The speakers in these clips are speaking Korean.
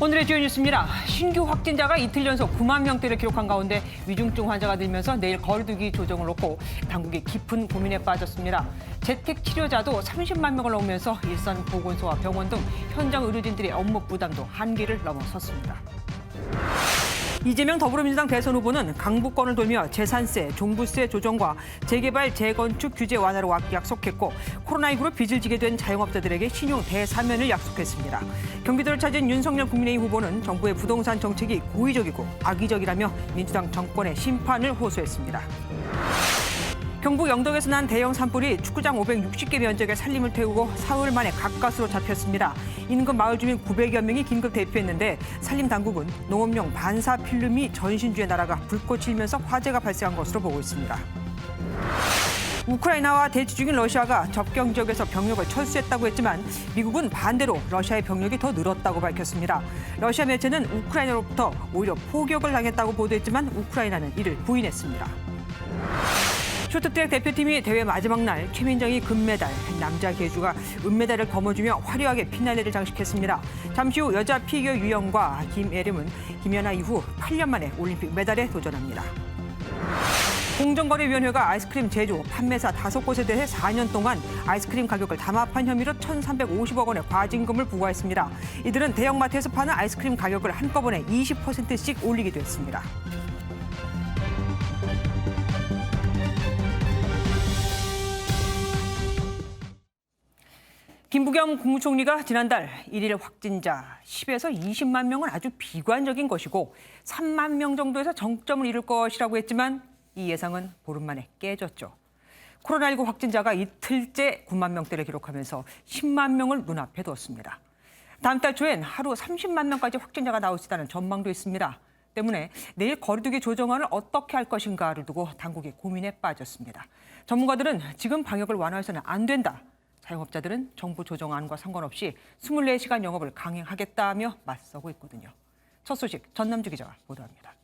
오늘의 주요 뉴스입니다. 신규 확진자가 이틀 연속 9만 명대를 기록한 가운데 위중증 환자가 늘면서 내일 거리두기 조정을 놓고 당국이 깊은 고민에 빠졌습니다. 재택 치료자도 30만 명을 넘으면서 일선 보건소와 병원 등 현장 의료진들의 업무 부담도 한계를 넘어섰습니다. 이재명 더불어민주당 대선 후보는 강북권을 돌며 재산세, 종부세 조정과 재개발, 재건축 규제 완화를 약속했고 코로나19로 빚을 지게 된 자영업자들에게 신용 대사면을 약속했습니다. 경기도를 찾은 윤석열 국민의힘 후보는 정부의 부동산 정책이 고의적이고 악의적이라며 민주당 정권의 심판을 호소했습니다. 경북 영덕에서 난 대형 산불이 축구장 560개 면적에 산림을 태우고 사흘 만에 가까스로 잡혔습니다. 인근 마을 주민 900여 명이 긴급 대피했는데 산림 당국은 농업용 반사 필름이 전신주에 날아가 불꽃이 일면서 화재가 발생한 것으로 보고 있습니다. 우크라이나와 대치 중인 러시아가 접경 지역에서 병력을 철수했다고 했지만 미국은 반대로 러시아의 병력이 더 늘었다고 밝혔습니다. 러시아 매체는 우크라이나로부터 오히려 포격을 당했다고 보도했지만 우크라이나는 이를 부인했습니다. 쇼트트랙 대표팀이 대회 마지막 날 최민정이 금메달, 남자 계주가 은메달을 거머쥐며 화려하게 피날레를 장식했습니다. 잠시 후 여자 피겨 유영과 김예림은 김연아 이후 8년 만에 올림픽 메달에 도전합니다. 공정거래위원회가 아이스크림 제조, 판매사 5곳에 대해 4년 동안 아이스크림 가격을 담합한 혐의로 1,350억 원의 과징금을 부과했습니다. 이들은 대형마트에서 파는 아이스크림 가격을 한꺼번에 20%씩 올리기도 했습니다. 김부겸 국무총리가 지난달 1일 확진자 10에서 20만 명은 아주 비관적인 것이고 3만 명 정도에서 정점을 이룰 것이라고 했지만 이 예상은 보름 만에 깨졌죠. 코로나19 확진자가 이틀째 9만 명대를 기록하면서 10만 명을 눈앞에 두었습니다. 다음 달 초엔 하루 30만 명까지 확진자가 나올 수 있다는 전망도 있습니다. 때문에 내일 거리두기 조정안을 어떻게 할 것인가를 두고 당국이 고민에 빠졌습니다. 전문가들은 지금 방역을 완화해서는 안 된다. 자영업자들은 정부 조정안과 상관없이 24시간 영업을 강행하겠다며 맞서고 있거든요. 첫 소식 전남주 기자가 보도합니다.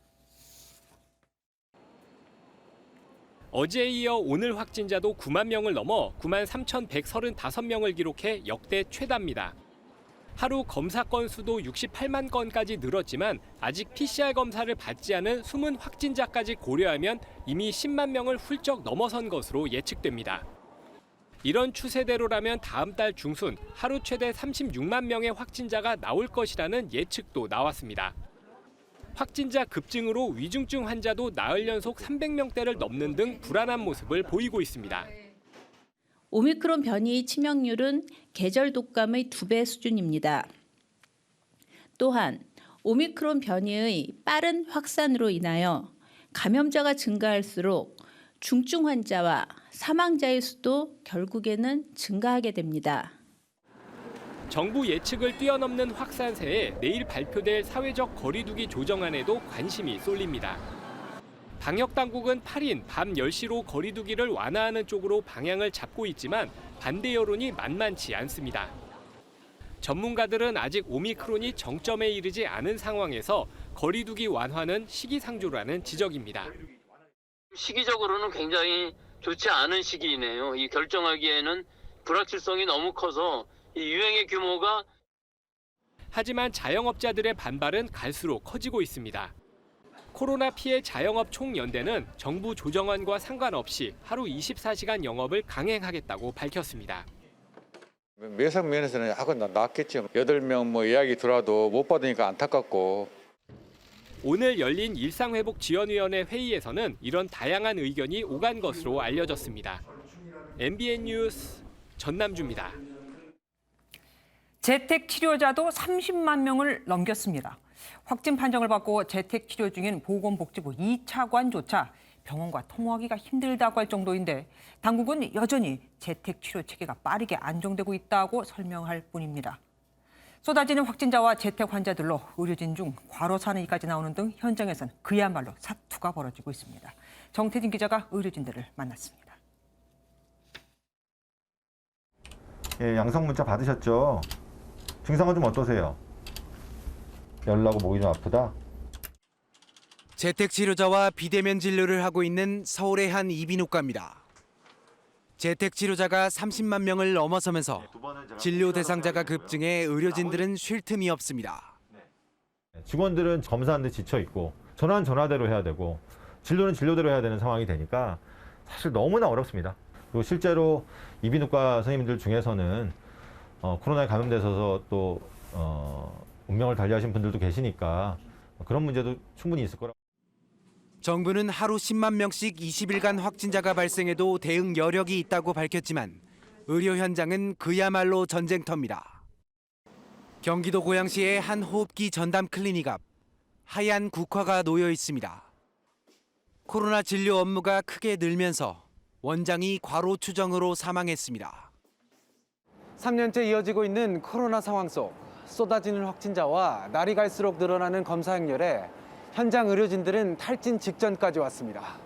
어제에 이어 오늘 확진자도 9만 명을 넘어 9만 3,135명을 기록해 역대 최다입니다. 하루 검사 건수도 68만 건까지 늘었지만 아직 PCR 검사를 받지 않은 숨은 확진자까지 고려하면 이미 10만 명을 훌쩍 넘어선 것으로 예측됩니다. 이런 추세대로라면 다음 달 중순 하루 최대 36만 명의 확진자가 나올 것이라는 예측도 나왔습니다. 확진자 급증으로 위중증 환자도 나흘 연속 300명대를 넘는 등 불안한 모습을 보이고 있습니다. 오미크론 변이 치명률은 계절 독감의 2배 수준입니다. 또한 오미크론 변이의 빠른 확산으로 인하여 감염자가 증가할수록 중증 환자와 사망자의 수도 결국에는 증가하게 됩니다. 정부 예측을 뛰어넘는 확산세에 내일 발표될 사회적 거리두기 조정안에도 관심이 쏠립니다. 방역당국은 8일 밤 10시로 거리두기를 완화하는 쪽으로 방향을 잡고 있지만 반대 여론이 만만치 않습니다. 전문가들은 아직 오미크론이 정점에 이르지 않은 상황에서 거리두기 완화는 시기상조라는 지적입니다. 시기적으로는 굉장히 좋지 않은 시기이네요. 이 결정하기에는 불확실성이 너무 커서 이 유행의 규모가. 하지만 자영업자들의 반발은 갈수록 커지고 있습니다. 코로나 피해 자영업 총연대는 정부 조정안과 상관없이 하루 24시간 영업을 강행하겠다고 밝혔습니다. 매상 면에서는 약간 낫겠죠. 8명 예약이 들어와도 못 받으니까 안타깝고. 오늘 열린 일상회복지원위원회 회의에서는 이런 다양한 의견이 오간 것으로 알려졌습니다. MBN 뉴스 전남주입니다. 재택 치료자도 30만 명을 넘겼습니다. 확진 판정을 받고 재택 치료 중인 보건복지부 2차관조차 병원과 통화하기가 힘들다고 할 정도인데 당국은 여전히 재택 치료 체계가 빠르게 안정되고 있다고 설명할 뿐입니다. 쏟아지는 확진자와 재택 환자들로 의료진 중 과로 사내기까지 나오는 등 현장에선 그야말로 사투가 벌어지고 있습니다. 정태진 기자가 의료진들을 만났습니다. 예, 양성 문자 받으셨죠? 증상은 좀 어떠세요? 열나고 목이 좀 아프다? 재택치료자와 비대면 진료를 하고 있는 서울의 한 이비인후과입니다. 재택치료자가 30만 명을 넘어서면서 진료 대상자가 급증해 의료진들은 쉴 틈이 없습니다. 직원들은 검사하는데 지쳐 있고 전화는 전화대로 해야 되고 진료는 진료대로 해야 되는 상황이 되니까 사실 너무나 어렵습니다. 그리고 실제로 이비인후과 선생님들 중에서는 코로나에 감염돼서 또 운명을 달리하신 분들도 계시니까 그런 문제도 충분히 있을 거라고. 정부는 하루 10만 명씩 20일간 확진자가 발생해도 대응 여력이 있다고 밝혔지만 의료 현장은 그야말로 전쟁터입니다. 경기도 고양시의 한 호흡기 전담 클리닉 앞 하얀 국화가 놓여 있습니다. 코로나 진료 업무가 크게 늘면서 원장이 과로 추정으로 사망했습니다. 3년째 이어지고 있는 코로나 상황 속 쏟아지는 확진자와 날이 갈수록 늘어나는 검사 행렬에 현장 의료진들은 탈진 직전까지 왔습니다.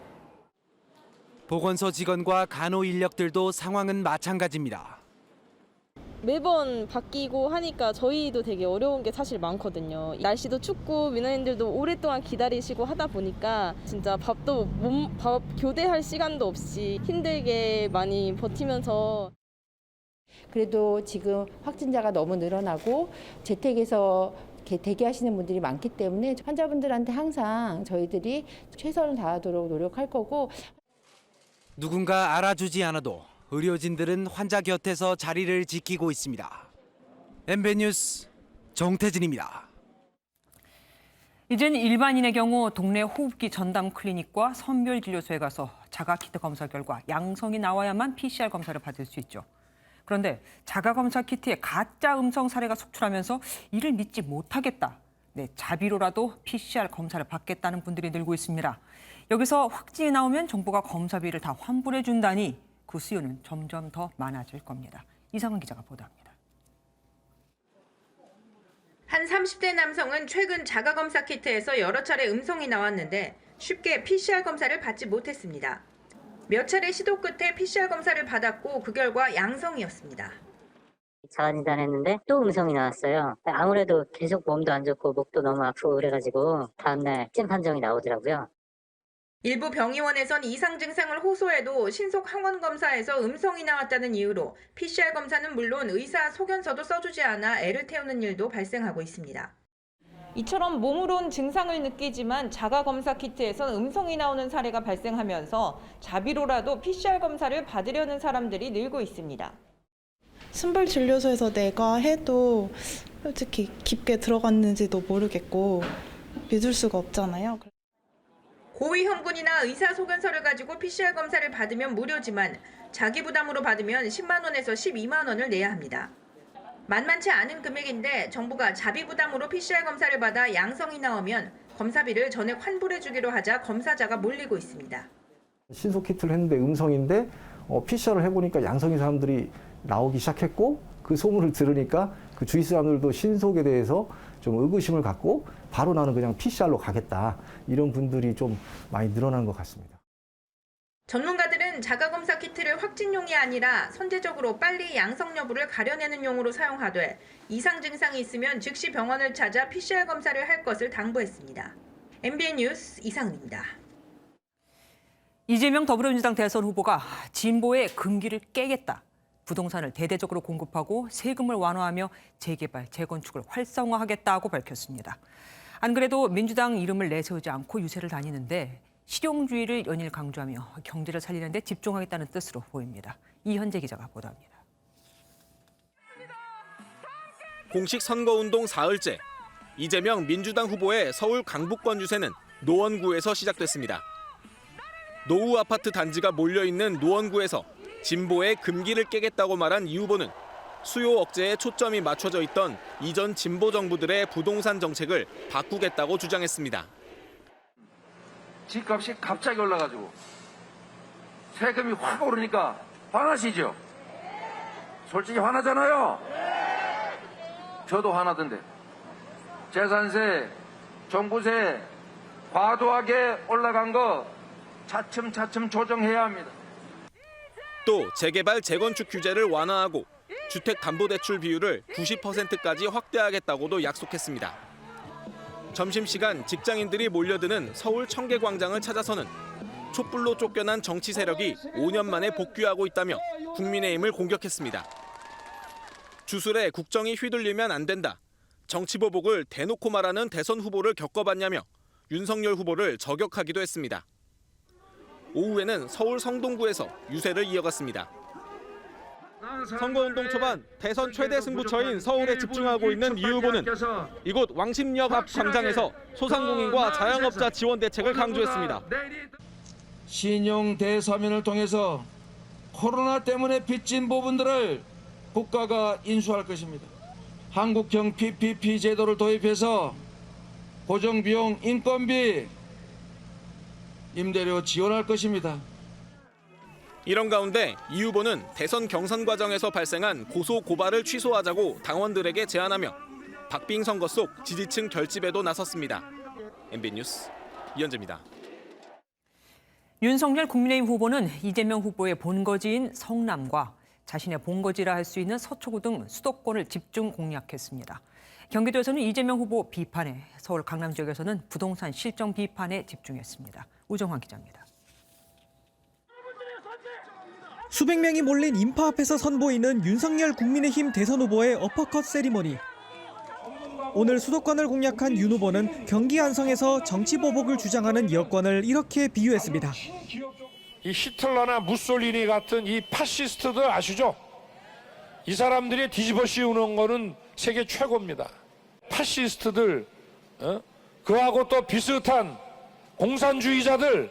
보건소 직원과 간호 인력들도 상황은 마찬가지입니다. 매번 바뀌고 하니까 저희도 되게 어려운 게 사실 많거든요. 날씨도 춥고 민원인들도 오랫동안 기다리시고 하다 보니까 진짜 밥 교대할 시간도 없이 힘들게 많이 버티면서 그래도 지금 확진자가 너무 늘어나고 재택에서 대기하시는 분들이 많기 때문에 환자분들한테 항상 저희들이 최선을 다하도록 노력할 거고 누군가 알아주지 않아도 의료진들은 환자 곁에서 자리를 지키고 있습니다. MBN 뉴스 정태진입니다. 이젠 일반인의 경우 동네 호흡기 전담 클리닉과 선별진료소에 가서 자가키트 검사 결과 양성이 나와야만 PCR 검사를 받을 수 있죠. 그런데 자가검사 키트에 가짜 음성 사례가 속출하면서 이를 믿지 못하겠다. 자비로라도 PCR 검사를 받겠다는 분들이 늘고 있습니다. 여기서 확진이 나오면 정부가 검사비를 다 환불해 준다니 그 수요는 점점 더 많아질 겁니다. 이상은 기자가 보도합니다. 한 30대 남성은 최근 자가검사 키트에서 여러 차례 음성이 나왔는데 쉽게 PCR 검사를 받지 못했습니다. 몇 차례 시도 끝에 PCR 검사를 받았고 그 결과 양성이었습니다. 자가진단했는데 또 음성이 나왔어요. 아무래도 계속 몸도 안 좋고 목도 너무 아프고 그래가지고 다음날 찜 판정이 나오더라고요. 일부 병의원에선 이상 증상을 호소해도 신속 항원 검사에서 음성이 나왔다는 이유로 PCR 검사는 물론 의사 소견서도 써주지 않아 애를 태우는 일도 발생하고 있습니다. 이처럼 몸으론 증상을 느끼지만 자가검사 키트에선 음성이 나오는 사례가 발생하면서 자비로라도 PCR 검사를 받으려는 사람들이 늘고 있습니다. 선별진료소에서 내가 해도 솔직히 깊게 들어갔는지도 모르겠고 믿을 수가 없잖아요. 고위험군이나 의사 소견서를 가지고 PCR 검사를 받으면 무료지만 자기 부담으로 받으면 10만 원에서 12만 원을 내야 합니다. 만만치 않은 금액인데 정부가 자비 부담으로 PCR 검사를 받아 양성이 나오면 검사비를 전액 환불해 주기로 하자 검사자가 몰리고 있습니다. 신속 키트를 했는데 음성인데 PCR을 해보니까 양성인 사람들이 나오기 시작했고 그 소문을 들으니까 그 주위 사람들도 신속에 대해서 좀 의구심을 갖고 바로 나는 그냥 PCR로 가겠다. 이런 분들이 좀 많이 늘어난 것 같습니다. 전문가들은 자가검사 키트를 확진용이 아니라 선제적으로 빨리 양성 여부를 가려내는 용으로 사용하되 이상 증상이 있으면 즉시 병원을 찾아 PCR 검사를 할 것을 당부했습니다. MBN 뉴스 이상은입니다. 이재명 더불어민주당 대선 후보가 진보의 금기를 깨겠다. 부동산을 대대적으로 공급하고 세금을 완화하며 재개발, 재건축을 활성화하겠다고 밝혔습니다. 안 그래도 민주당 이름을 내세우지 않고 유세를 다니는데 실용주의를 연일 강조하며 경제를 살리는 데 집중하겠다는 뜻으로 보입니다. 이현재 기자가 보도합니다. 공식 선거운동 사흘째, 이재명 민주당 후보의 서울 강북권 유세는 노원구에서 시작됐습니다. 노후 아파트 단지가 몰려있는 노원구에서 진보의 금기를 깨겠다고 말한 이 후보는 수요 억제에 초점이 맞춰져 있던 이전 진보 정부들의 부동산 정책을 바꾸겠다고 주장했습니다. 집값이 갑자기 올라가지고 세금이 확 오르니까 화나시죠? 솔직히 화나잖아요. 저도 화나던데. 재산세, 종부세 과도하게 올라간 거 차츰차츰 조정해야 합니다. 또 재개발, 재건축 규제를 완화하고 주택담보대출 비율을 90%까지 확대하겠다고도 약속했습니다. 점심시간 직장인들이 몰려드는 서울 청계광장을 찾아서는 촛불로 쫓겨난 정치 세력이 5년 만에 복귀하고 있다며 국민의힘을 공격했습니다. 주술에 국정이 휘둘리면 안 된다. 정치보복을 대놓고 말하는 대선 후보를 겪어봤냐며 윤석열 후보를 저격하기도 했습니다. 오후에는 서울 성동구에서 유세를 이어갔습니다. 선거운동 초반 대선 최대 승부처인 서울에 집중하고 있는 이 후보는 이곳 왕십리역 앞 광장에서 소상공인과 자영업자 지원 대책을 강조했습니다. 신용 대사면을 통해서 코로나 때문에 빚진 부분들을 국가가 인수할 것입니다. 한국형 PPP 제도를 도입해서 고정비용, 인건비, 임대료 지원할 것입니다. 이런 가운데 이 후보는 대선 경선 과정에서 발생한 고소 고발을 취소하자고 당원들에게 제안하며 박빙 선거 속 지지층 결집에도 나섰습니다. MBN 뉴스 이현재입니다. 윤석열 국민의힘 후보는 이재명 후보의 본거지인 성남과 자신의 본거지라 할 수 있는 서초구 등 수도권을 집중 공략했습니다. 경기도에서는 이재명 후보 비판에, 서울 강남 지역에서는 부동산 실정 비판에 집중했습니다. 우정환 기자입니다. 수백 명이 몰린 인파 앞에서 선보이는 윤석열 국민의힘 대선 후보의 어퍼컷 세리머니. 오늘 수도권을 공략한 윤 후보는 경기 안성에서 정치 보복을 주장하는 여권을 이렇게 비유했습니다. 이 히틀러나 무솔리니 같은 이 파시스트들 아시죠? 이 사람들이 뒤집어 씌우는 거는 세계 최고입니다. 파시스트들, 그하고 또 비슷한 공산주의자들,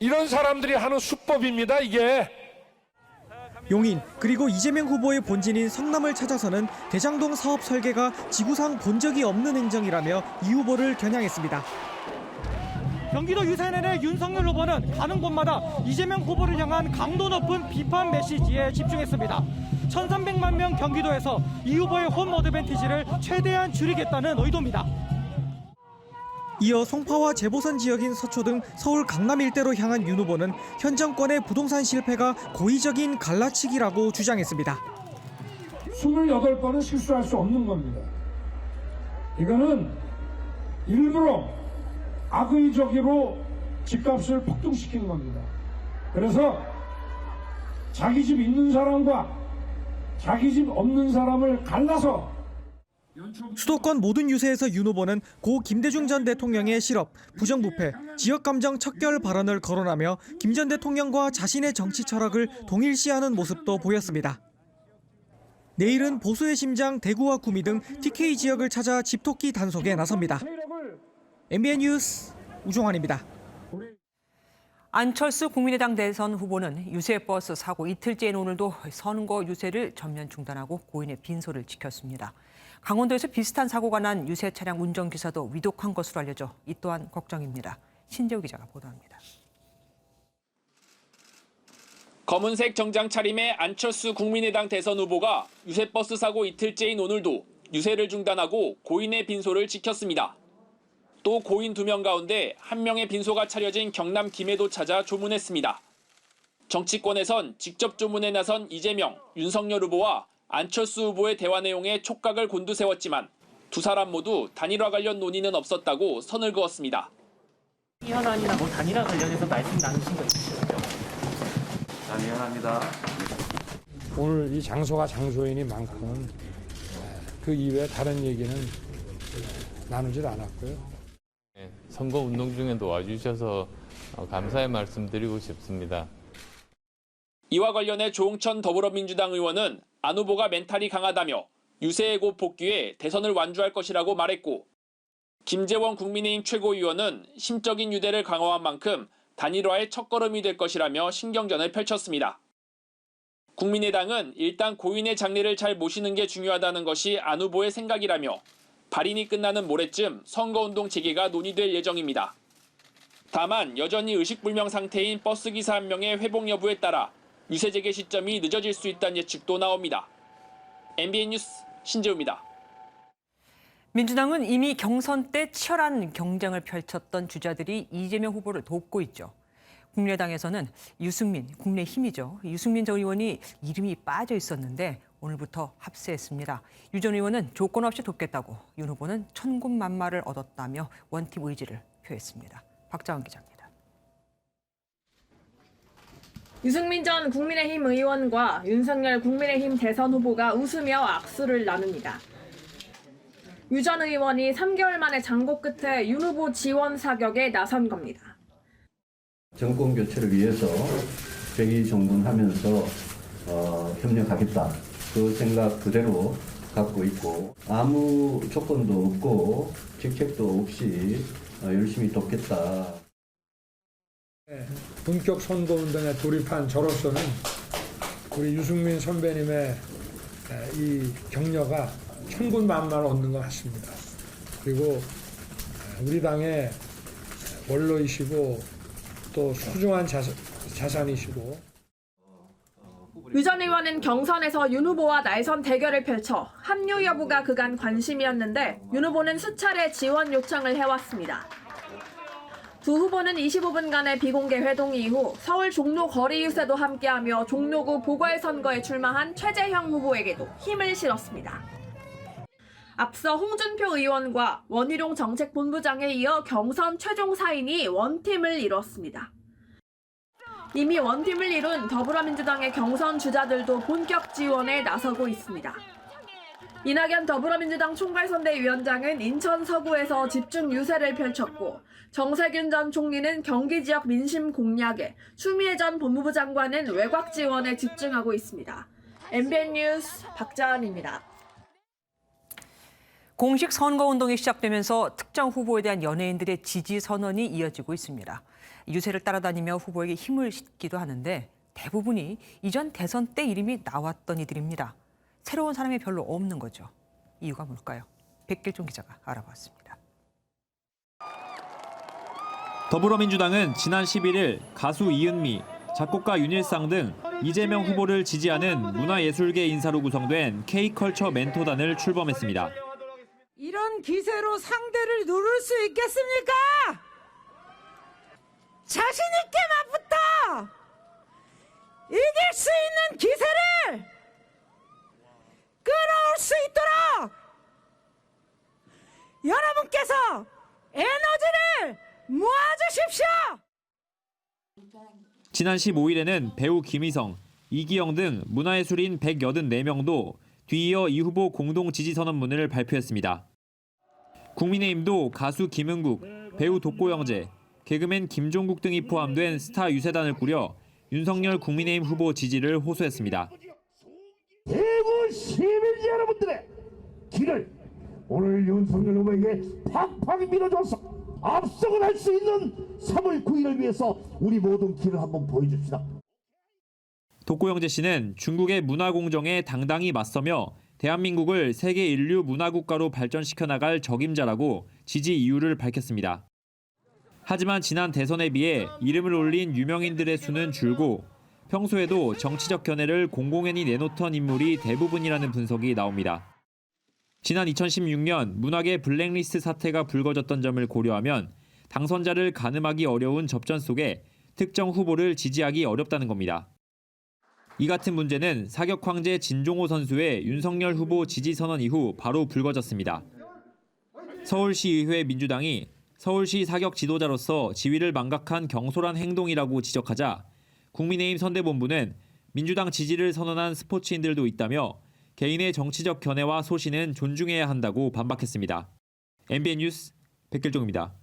이런 사람들이 하는 수법입니다, 이게. 용인 그리고 이재명 후보의 본진인 성남을 찾아서는 대장동 사업 설계가 지구상 본 적이 없는 행정이라며 이 후보를 겨냥했습니다. 경기도 유세 내내 윤석열 후보는 가는 곳마다 이재명 후보를 향한 강도 높은 비판 메시지에 집중했습니다. 1,300만 명 경기도에서 이 후보의 홈 어드밴티지를 최대한 줄이겠다는 의도입니다. 이어 송파와 재보선 지역인 서초 등 서울 강남 일대로 향한 윤 후보는 현 정권의 부동산 실패가 고의적인 갈라치기라고 주장했습니다. 28번은 실수할 수 없는 겁니다. 이거는 일부러 악의적으로 집값을 폭등시키는 겁니다. 그래서 자기 집 있는 사람과 자기 집 없는 사람을 갈라서 수도권 모든 유세에서 윤 후보는 고 김대중 전 대통령의 실업, 부정부패, 지역감정 척결 발언을 거론하며 김 전 대통령과 자신의 정치 철학을 동일시하는 모습도 보였습니다. 내일은 보수의 심장 대구와 구미 등 TK 지역을 찾아 집토끼 단속에 나섭니다. MBN 뉴스 우종환입니다. 안철수 국민의당 대선 후보는 유세버스 사고 이틀째인 오늘도 선거 유세를 전면 중단하고 고인의 빈소를 지켰습니다. 강원도에서 비슷한 사고가 난 유세 차량 운전기사도 위독한 것으로 알려져 이 또한 걱정입니다. 신재우 기자가 보도합니다. 검은색 정장 차림의 안철수 국민의당 대선 후보가 유세버스 사고 이틀째인 오늘도 유세를 중단하고 고인의 빈소를 지켰습니다. 또 고인 2명 가운데 1명의 빈소가 차려진 경남 김해도 찾아 조문했습니다. 정치권에선 직접 조문에 나선 이재명, 윤석열 후보와 안철수 후보의 대화 내용에 촉각을 곤두세웠지만 두 사람 모두 단일화 관련 논의는 없었다고 선을 그었습니다. 현안이나 단일화 관련해서 말씀 나누신 거 있으시죠? 미안합니다. 오늘 이 장소가 장소이니만큼 그 이외에 다른 얘기는 나누질 않았고요. 선거 운동 중에도 와주셔서 감사의 말씀드리고 싶습니다. 이와 관련해 조홍천 더불어민주당 의원은 안 후보가 멘탈이 강하다며 유세의 곧 복귀해 대선을 완주할 것이라고 말했고, 김재원 국민의힘 최고위원은 심적인 유대를 강화한 만큼 단일화의 첫걸음이 될 것이라며 신경전을 펼쳤습니다. 국민의당은 일단 고인의 장례를 잘 모시는 게 중요하다는 것이 안 후보의 생각이라며 발인이 끝나는 모레쯤 선거운동 재개가 논의될 예정입니다. 다만 여전히 의식불명 상태인 버스기사 1명의 회복 여부에 따라 유세 재개 시점이 늦어질 수 있다는 예측도 나옵니다. MBN 뉴스 신재우입니다. 민주당은 이미 경선 때 치열한 경쟁을 펼쳤던 주자들이 이재명 후보를 돕고 있죠. 국민의당에서는 유승민, 국민의힘이죠. 유승민 전 의원이 이름이 빠져 있었는데 오늘부터 합세했습니다. 유 전 의원은 조건 없이 돕겠다고, 윤 후보는 천군만마를 얻었다며 원팀 의지를 표했습니다. 박자원 기자입니다. 유승민 전 국민의힘 의원과 윤석열 국민의힘 대선 후보가 웃으며 악수를 나눕니다. 유 전 의원이 3개월 만에 장고 끝에 윤 후보 지원 사격에 나선 겁니다. 정권 교체를 위해서 백의종군하면서 협력하겠다. 그 생각 그대로 갖고 있고 아무 조건도 없고 직책도 없이 열심히 돕겠다. 본격 선거운동에 돌입한 저로서는 우리 유승민 선배님의 이 격려가 천군만마를 얻는 것 같습니다. 그리고 우리 당의 원로이시고 또 소중한 자산이시고. 유 전 의원은 경선에서 윤 후보와 날선 대결을 펼쳐 합류 여부가 그간 관심이었는데 윤 후보는 수차례 지원 요청을 해왔습니다. 두 후보는 25분간의 비공개 회동 이후 서울 종로 거리 유세도 함께하며 종로구 보궐선거에 출마한 최재형 후보에게도 힘을 실었습니다. 앞서 홍준표 의원과 원희룡 정책본부장에 이어 경선 최종 4인이 원팀을 이뤘습니다. 이미 원팀을 이룬 더불어민주당의 경선 주자들도 본격 지원에 나서고 있습니다. 이낙연 더불어민주당 총괄선대위원장은 인천 서구에서 집중 유세를 펼쳤고 정세균 전 총리는 경기 지역 민심 공략에 추미애 전 법무부 장관은 외곽 지원에 집중하고 있습니다. MBN 뉴스 박자은입니다. 공식 선거운동이 시작되면서 특정 후보에 대한 연예인들의 지지 선언이 이어지고 있습니다. 유세를 따라다니며 후보에게 힘을 싣기도 하는데 대부분이 이전 대선 때 이름이 나왔던 이들입니다. 새로운 사람이 별로 없는 거죠. 이유가 뭘까요? 백길종 기자가 알아봤습니다. 더불어민주당은 지난 11일 가수 이은미, 작곡가 윤일상 등 이재명 후보를 지지하는 문화예술계 인사로 구성된 K컬처 멘토단을 출범했습니다. 이런 기세로 상대를 누를 수 있겠습니까? 자신 있게 맞붙어 이길 수 있는 기세를 끌어올 수 있도록 여러분께서 에너지를 모아주십시오. 지난 15일에는 배우 김희성, 이기영 등 문화예술인 184명도 뒤이어 이 후보 공동 지지 선언문을 발표했습니다. 국민의힘도 가수 김은국, 배우 독고영재, 개그맨 김종국 등이 포함된 스타 유세단을 꾸려 윤석열 국민의힘 후보 지지를 호소했습니다. 대구 시민 여러분들의 길을 오늘 윤석열 후보에게 팍팍 밀어줘서 압승을 할 수 있는 3월 9일을 위해서 우리 모든 길을 한번 보여줍시다. 독고영재 씨는 중국의 문화 공정에 당당히 맞서며 대한민국을 세계 인류 문화국가로 발전시켜 나갈 적임자라고 지지 이유를 밝혔습니다. 하지만 지난 대선에 비해 이름을 올린 유명인들의 수는 줄고 평소에도 정치적 견해를 공공연히 내놓던 인물이 대부분이라는 분석이 나옵니다. 지난 2016년 문학의 블랙리스트 사태가 불거졌던 점을 고려하면 당선자를 가늠하기 어려운 접전 속에 특정 후보를 지지하기 어렵다는 겁니다. 이 같은 문제는 사격 황제 진종호 선수의 윤석열 후보 지지 선언 이후 바로 불거졌습니다. 서울시의회 민주당이 서울시 사격 지도자로서 지위를 망각한 경솔한 행동이라고 지적하자 국민의힘 선대본부는 민주당 지지를 선언한 스포츠인들도 있다며 개인의 정치적 견해와 소신은 존중해야 한다고 반박했습니다. MBN 뉴스 백길종입니다.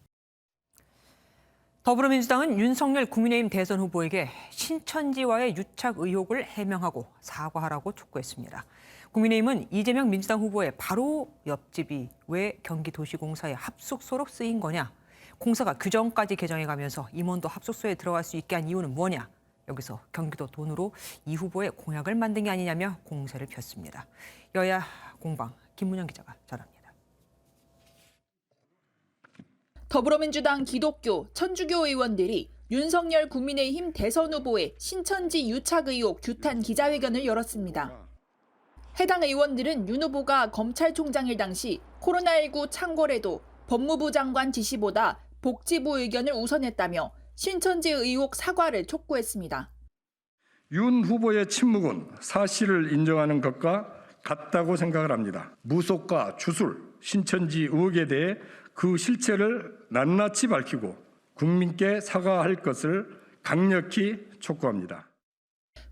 더불어민주당은 윤석열 국민의힘 대선 후보에게 신천지와의 유착 의혹을 해명하고 사과하라고 촉구했습니다. 국민의힘은 이재명 민주당 후보의 바로 옆집이 왜 경기도시공사의 합숙소로 쓰인 거냐, 공사가 규정까지 개정해가면서 임원도 합숙소에 들어갈 수 있게 한 이유는 뭐냐, 여기서 경기도 돈으로 이 후보의 공약을 만든 게 아니냐며 공세를 폈습니다. 여야 공방 김문영 기자가 전합니다. 더불어민주당 기독교, 천주교 의원들이 윤석열 국민의힘 대선 후보의 신천지 유착 의혹 규탄 기자회견을 열었습니다. 해당 의원들은 윤 후보가 검찰총장일 당시 코로나19 창궐에도 법무부 장관 지시보다 복지부 의견을 우선했다며 신천지 의혹 사과를 촉구했습니다. 윤 후보의 침묵은 사실을 인정하는 것과 같다고 생각을 합니다. 무속과 주술, 신천지 의혹에 대해 그 실체를 낱낱이 밝히고 국민께 사과할 것을 강력히 촉구합니다.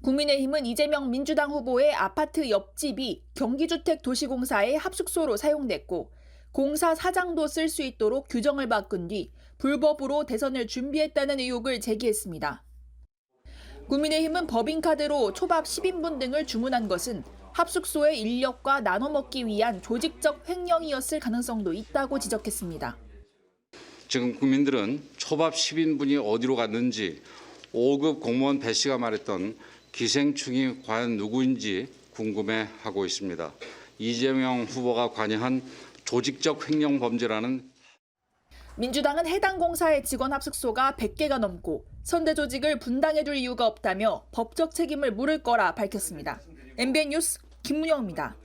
국민의힘은 이재명 민주당 후보의 아파트 옆집이 경기주택도시공사의 합숙소로 사용됐고 공사 사장도 쓸 수 있도록 규정을 바꾼 뒤 불법으로 대선을 준비했다는 의혹을 제기했습니다. 국민의힘은 법인카드로 초밥 10인분 등을 주문한 것은 합숙소의 인력과 나눠먹기 위한 조직적 횡령이었을 가능성도 있다고 지적했습니다. 지금 국민들은 초밥 10인분이 어디로 갔는지 5급 공무원 배 씨가 말했던 기생충이 과연 누구인지 궁금해하고 있습니다. 이재명 후보가 관여한 조직적 횡령 범죄라는 민주당은 해당 공사의 직원 합숙소가 100개가 넘고 선대 조직을 분당해둘 이유가 없다며 법적 책임을 물을 거라 밝혔습니다. MBN 뉴스 김문영입니다.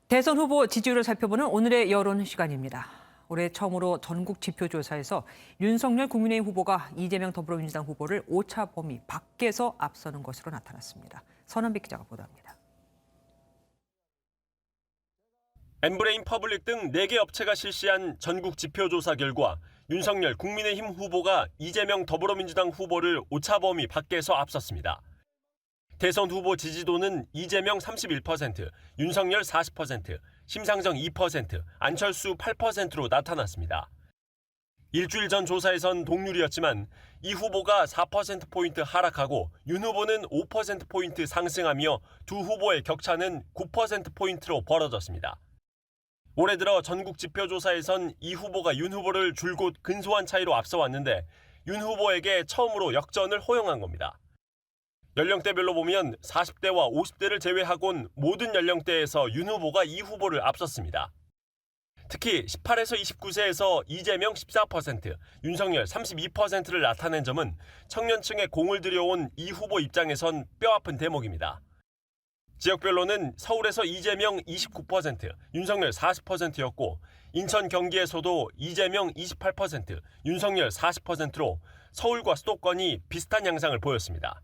대선 후보 지지율을 살펴보는 오늘의 여론 시간입니다. 올해 처음으로 전국 지표조사에서 윤석열 국민의힘 후보가 이재명 더불어민주당 후보를 오차 범위 밖에서 앞서는 것으로 나타났습니다. 선한빛 기자가 보도합니다. 엠브레인 퍼블릭 등 4개 업체가 실시한 전국 지표조사 결과 윤석열 국민의힘 후보가 이재명 더불어민주당 후보를 오차 범위 밖에서 앞섰습니다. 대선 후보 지지도는 이재명 31%, 윤석열 40%, 심상정 2%, 안철수 8%로 나타났습니다. 일주일 전 조사에선 동률이었지만 이 후보가 4%포인트 하락하고 윤 후보는 5%포인트 상승하며 두 후보의 격차는 9%포인트로 벌어졌습니다. 올해 들어 전국 지표조사에선 이 후보가 윤 후보를 줄곧 근소한 차이로 앞서왔는데 윤 후보에게 처음으로 역전을 허용한 겁니다. 연령대별로 보면 40대와 50대를 제외하곤 모든 연령대에서 윤 후보가 이 후보를 앞섰습니다. 특히 18에서 29세에서 이재명 14%, 윤석열 32%를 나타낸 점은 청년층에 공을 들여온 이 후보 입장에선 뼈아픈 대목입니다. 지역별로는 서울에서 이재명 29%, 윤석열 40%였고 인천 경기에서도 이재명 28%, 윤석열 40%로 서울과 수도권이 비슷한 양상을 보였습니다.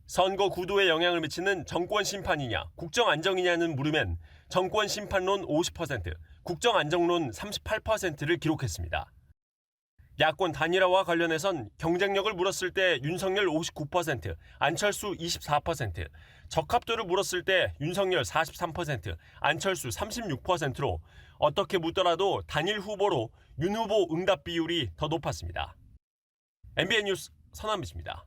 선거 구도에 영향을 미치는 정권 심판이냐, 국정 안정이냐는 물으면 정권 심판론 50%, 국정 안정론 38%를 기록했습니다. 야권 단일화와 관련해선 경쟁력을 물었을 때 윤석열 59%, 안철수 24%, 적합도를 물었을 때 윤석열 43%, 안철수 36%로 어떻게 묻더라도 단일 후보로 윤 후보 응답 비율이 더 높았습니다. MBN 뉴스 선한빛입니다.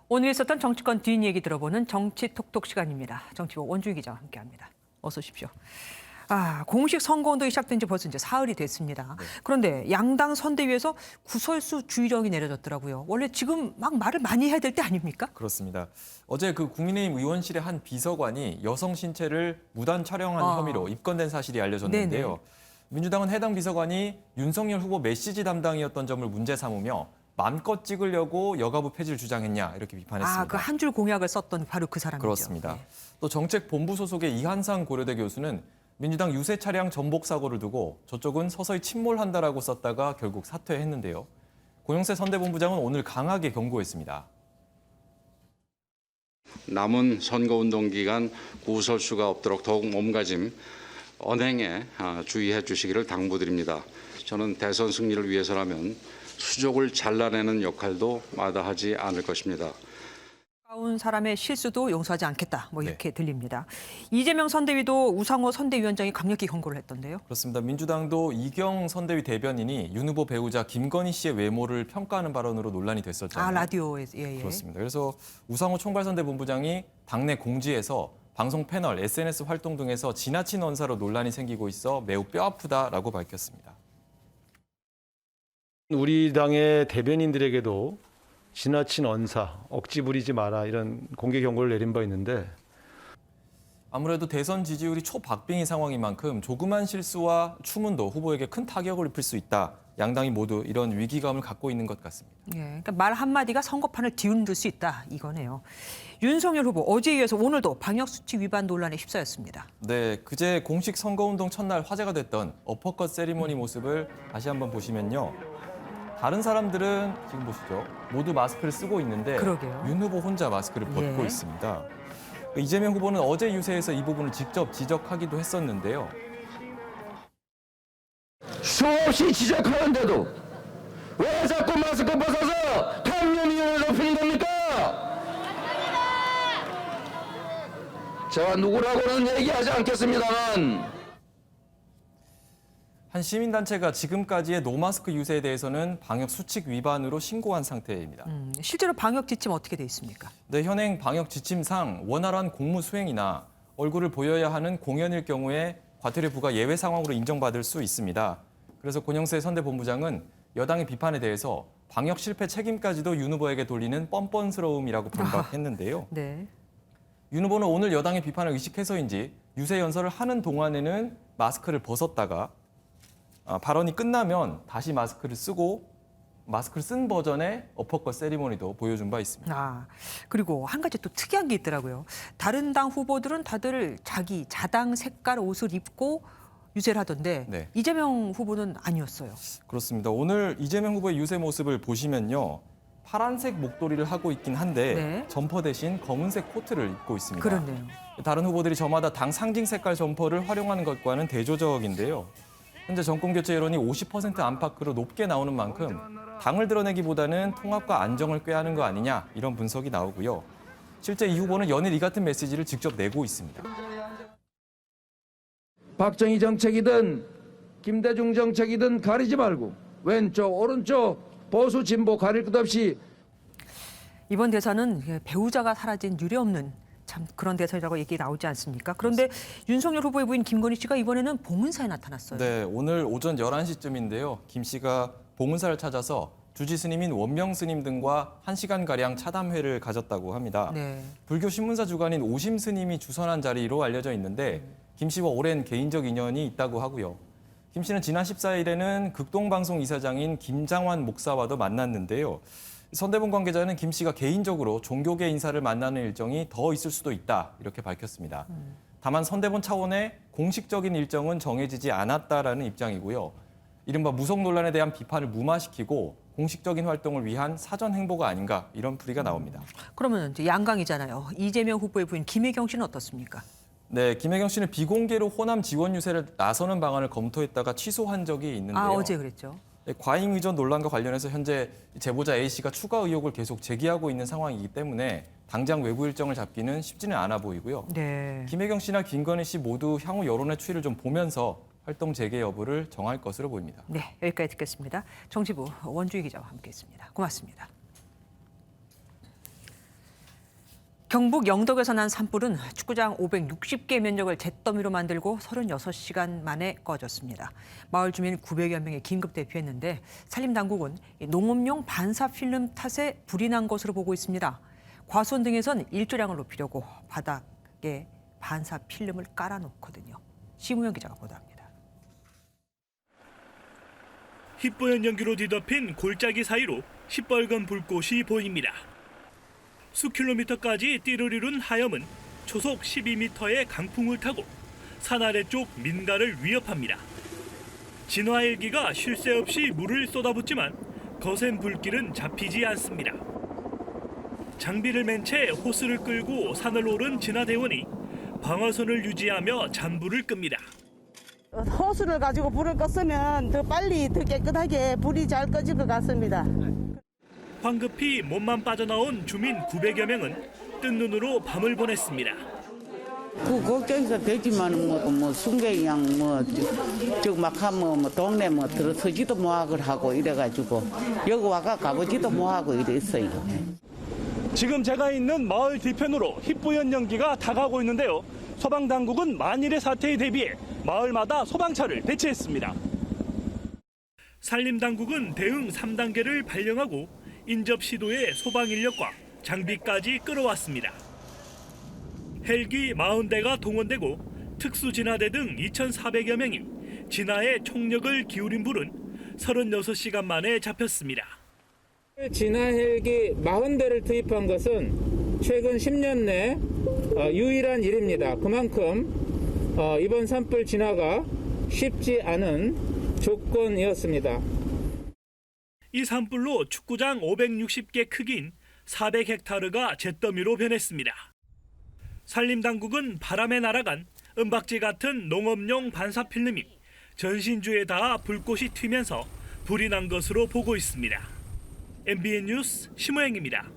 오늘 있었던 정치권 뒷얘기 들어보는 정치톡톡 시간입니다. 정치부 원주희 기자와 함께합니다. 어서 오십시오. 공식 선거운동이 시작된 지 벌써 이제 사흘이 됐습니다. 그런데 양당 선대위에서 구설수 주의령이 내려졌더라고요. 원래 지금 막 말을 많이 해야 될 때 아닙니까? 그렇습니다. 어제 그 국민의힘 의원실의 한 비서관이 여성 신체를 무단 촬영한 혐의로 입건된 사실이 알려졌는데요. 네네. 민주당은 해당 비서관이 윤석열 후보 메시지 담당이었던 점을 문제 삼으며 맘껏 찍으려고 여가부 폐지를 주장했냐 이렇게 비판했습니다. 그 한 줄 공약을 썼던 바로 그 사람이죠. 그렇습니다. 네. 또 정책본부 소속의 이한상 고려대 교수는 민주당 유세 차량 전복 사고를 두고 저쪽은 서서히 침몰한다라고 썼다가 결국 사퇴했는데요. 고영세 선대본부장은 오늘 강하게 경고했습니다. 남은 선거운동 기간 구설수가 없도록 더욱 몸가짐, 언행에 주의해 주시기를 당부드립니다. 저는 대선 승리를 위해서라면 수족을 잘라내는 역할도 마다하지 않을 것입니다. 가까운 사람의 실수도 용서하지 않겠다. 이렇게 들립니다. 이재명 선대위도 우상호 선대위원장이 강력히 경고를 했던데요. 그렇습니다. 민주당도 이경 선대위 대변인이 윤 후보 배우자 김건희 씨의 외모를 평가하는 발언으로 논란이 됐었잖아요. 라디오에서. 예. 그렇습니다. 그래서 우상호 총괄선대본부장이 당내 공지에서 방송 패널, SNS 활동 등에서 지나친 언사로 논란이 생기고 있어 매우 뼈아프다라고 밝혔습니다. 우리 당의 대변인들에게도 지나친 언사, 억지 부리지 마라 이런 공개 경고를 내린 바 있는데 아무래도 대선 지지율이 초박빙인 상황인 만큼 조그만 실수와 추문도 후보에게 큰 타격을 입힐 수 있다. 양당이 모두 이런 위기감을 갖고 있는 것 같습니다. 예, 그러니까 말 한마디가 선거판을 뒤흔들 수 있다 이거네요. 윤석열 후보 어제에 이어서 오늘도 방역수칙 위반 논란에 휩싸였습니다. 네, 그제 공식 선거운동 첫날 화제가 됐던 어퍼컷 세리머니 모습을 다시 한번 보시면요. 다른 사람들은 지금 보시죠. 모두 마스크를 쓰고 있는데 그러게요. 윤 후보 혼자 마스크를 벗고 예. 있습니다. 이재명 후보는 어제 유세에서 이 부분을 직접 지적하기도 했었는데요. 수없이 지적하는데도 왜 자꾸 마스크 벗어서 당연히 제가 누구라고는 얘기하지 않겠습니다만 한 시민단체가 지금까지의 노마스크 유세에 대해서는 방역 수칙 위반으로 신고한 상태입니다. 실제로 방역 지침 어떻게 돼 있습니까? 네, 현행 방역 지침상 원활한 공무 수행이나 얼굴을 보여야 하는 공연일 경우에 과태료 부과 예외 상황으로 인정받을 수 있습니다. 그래서 권영세 선대본부장은 여당의 비판에 대해서 방역 실패 책임까지도 윤 후보에게 돌리는 뻔뻔스러움이라고 반박했는데요. 네. 윤 후보는 오늘 여당의 비판을 의식해서인지 유세 연설을 하는 동안에는 마스크를 벗었다가 발언이 끝나면 다시 마스크를 쓰고 마스크를 쓴 버전의 어퍼컷 세리머니도 보여준 바 있습니다. 그리고 한 가지 또 특이한 게 있더라고요. 다른 당 후보들은 다들 자기 자당 색깔 옷을 입고 유세를 하던데 네. 이재명 후보는 아니었어요. 그렇습니다. 오늘 이재명 후보의 유세 모습을 보시면요. 파란색 목도리를 하고 있긴 한데 네. 점퍼 대신 검은색 코트를 입고 있습니다. 그렇네요. 다른 후보들이 저마다 당 상징 색깔 점퍼를 활용하는 것과는 대조적인데요. 현재 정권 교체 여론이 50% 안팎으로 높게 나오는 만큼 당을 드러내기보다는 통합과 안정을 꾀하는 거 아니냐 이런 분석이 나오고요. 실제 이 후보는 연일 이 같은 메시지를 직접 내고 있습니다. 박정희 정책이든 김대중 정책이든 가리지 말고 왼쪽 오른쪽 보수 진보 가릴 것 없이 이번 대선은 배우자가 사라진 유례없는 참 그런 대선이라고 얘기 나오지 않습니까? 그런데 윤석열 후보의 부인 김건희 씨가 이번에는 봉은사에 나타났어요. 네, 오늘 오전 11시쯤인데요. 김 씨가 봉은사를 찾아서 주지 스님인 원명 스님 등과 1시간가량 차담회를 가졌다고 합니다. 네. 불교 신문사 주관인 오심 스님이 주선한 자리로 알려져 있는데 김 씨와 오랜 개인적 인연이 있다고 하고요. 김 씨는 지난 14일에는 극동방송 이사장인 김장환 목사와도 만났는데요. 선대본 관계자는 김 씨가 개인적으로 종교계 인사를 만나는 일정이 더 있을 수도 있다 이렇게 밝혔습니다. 다만 선대본 차원의 공식적인 일정은 정해지지 않았다라는 입장이고요. 이른바 무속 논란에 대한 비판을 무마시키고 공식적인 활동을 위한 사전 행보가 아닌가 이런 풀이가 나옵니다. 그러면 이제 양강이잖아요. 이재명 후보의 부인 김혜경 씨는 어떻습니까? 네, 김혜경 씨는 비공개로 호남 지원 유세를 나서는 방안을 검토했다가 취소한 적이 있는데요. 어제 그랬죠. 네, 과잉 의전 논란과 관련해서 현재 제보자 A 씨가 추가 의혹을 계속 제기하고 있는 상황이기 때문에 당장 외부 일정을 잡기는 쉽지는 않아 보이고요. 네. 김혜경 씨나 김건희 씨 모두 향후 여론의 추이를 좀 보면서 활동 재개 여부를 정할 것으로 보입니다. 네, 여기까지 듣겠습니다. 정치부 원주희 기자와 함께했습니다. 고맙습니다. 경북 영덕에서 난 산불은 축구장 560개 면적을 잿더미로 만들고 36시간 만에 꺼졌습니다. 마을 주민 900여 명이 긴급 대피했는데 산림당국은 농업용 반사 필름 탓에 불이 난 것으로 보고 있습니다. 과수원 등에선 일조량을 높이려고 바닥에 반사 필름을 깔아놓거든요. 심우영 기자가 보도합니다. 희뿌연 연기로 뒤덮인 골짜기 사이로 시뻘건 불꽃이 보입니다. 수킬로미터까지 띠를 이룬 하염은 초속 12m의 강풍을 타고 산 아래쪽 민가를 위협합니다. 진화 헬기가 쉴 새 없이 물을 쏟아붓지만 거센 불길은 잡히지 않습니다. 장비를 맨 채 호스를 끌고 산을 오른 진화대원이 방어선을 유지하며 잔불을 끕니다. 호스를 가지고 불을 껐으면 더 빨리 더 깨끗하게 불이 잘 꺼질 것 같습니다. 황급히 몸만 빠져나온 주민 900여 명은 뜬 눈으로 밤을 보냈습니다. 그 걱정해서 되지만 뭐 순경이랑 막 하면 뭐 동네 뭐 들어서지도 못하고 하고 이래가지고 여기 와가 가보지도 못하고 이랬어요. 지금 제가 있는 마을 뒤편으로 희뿌연 연기가 다가오고 있는데요. 소방당국은 만일의 사태에 대비해 마을마다 소방차를 배치했습니다. 산림당국은 대응 3단계를 발령하고 인접 시도에 소방 인력과 장비까지 끌어왔습니다. 헬기 40대가 동원되고 특수진화대 등 2,400여 명이 진화에 총력을 기울인 불은 36시간 만에 잡혔습니다. 진화 헬기 40대를 투입한 것은 최근 10년 내 유일한 일입니다. 그만큼 이번 산불 진화가 쉽지 않은 조건이었습니다. 이 산불로 축구장 560개 크기인 400헥타르가 잿더미로 변했습니다. 산림당국은 바람에 날아간 은박지 같은 농업용 반사필름이 전신주에 닿아 불꽃이 튀면서 불이 난 것으로 보고 있습니다. MBN 뉴스 심우영입니다.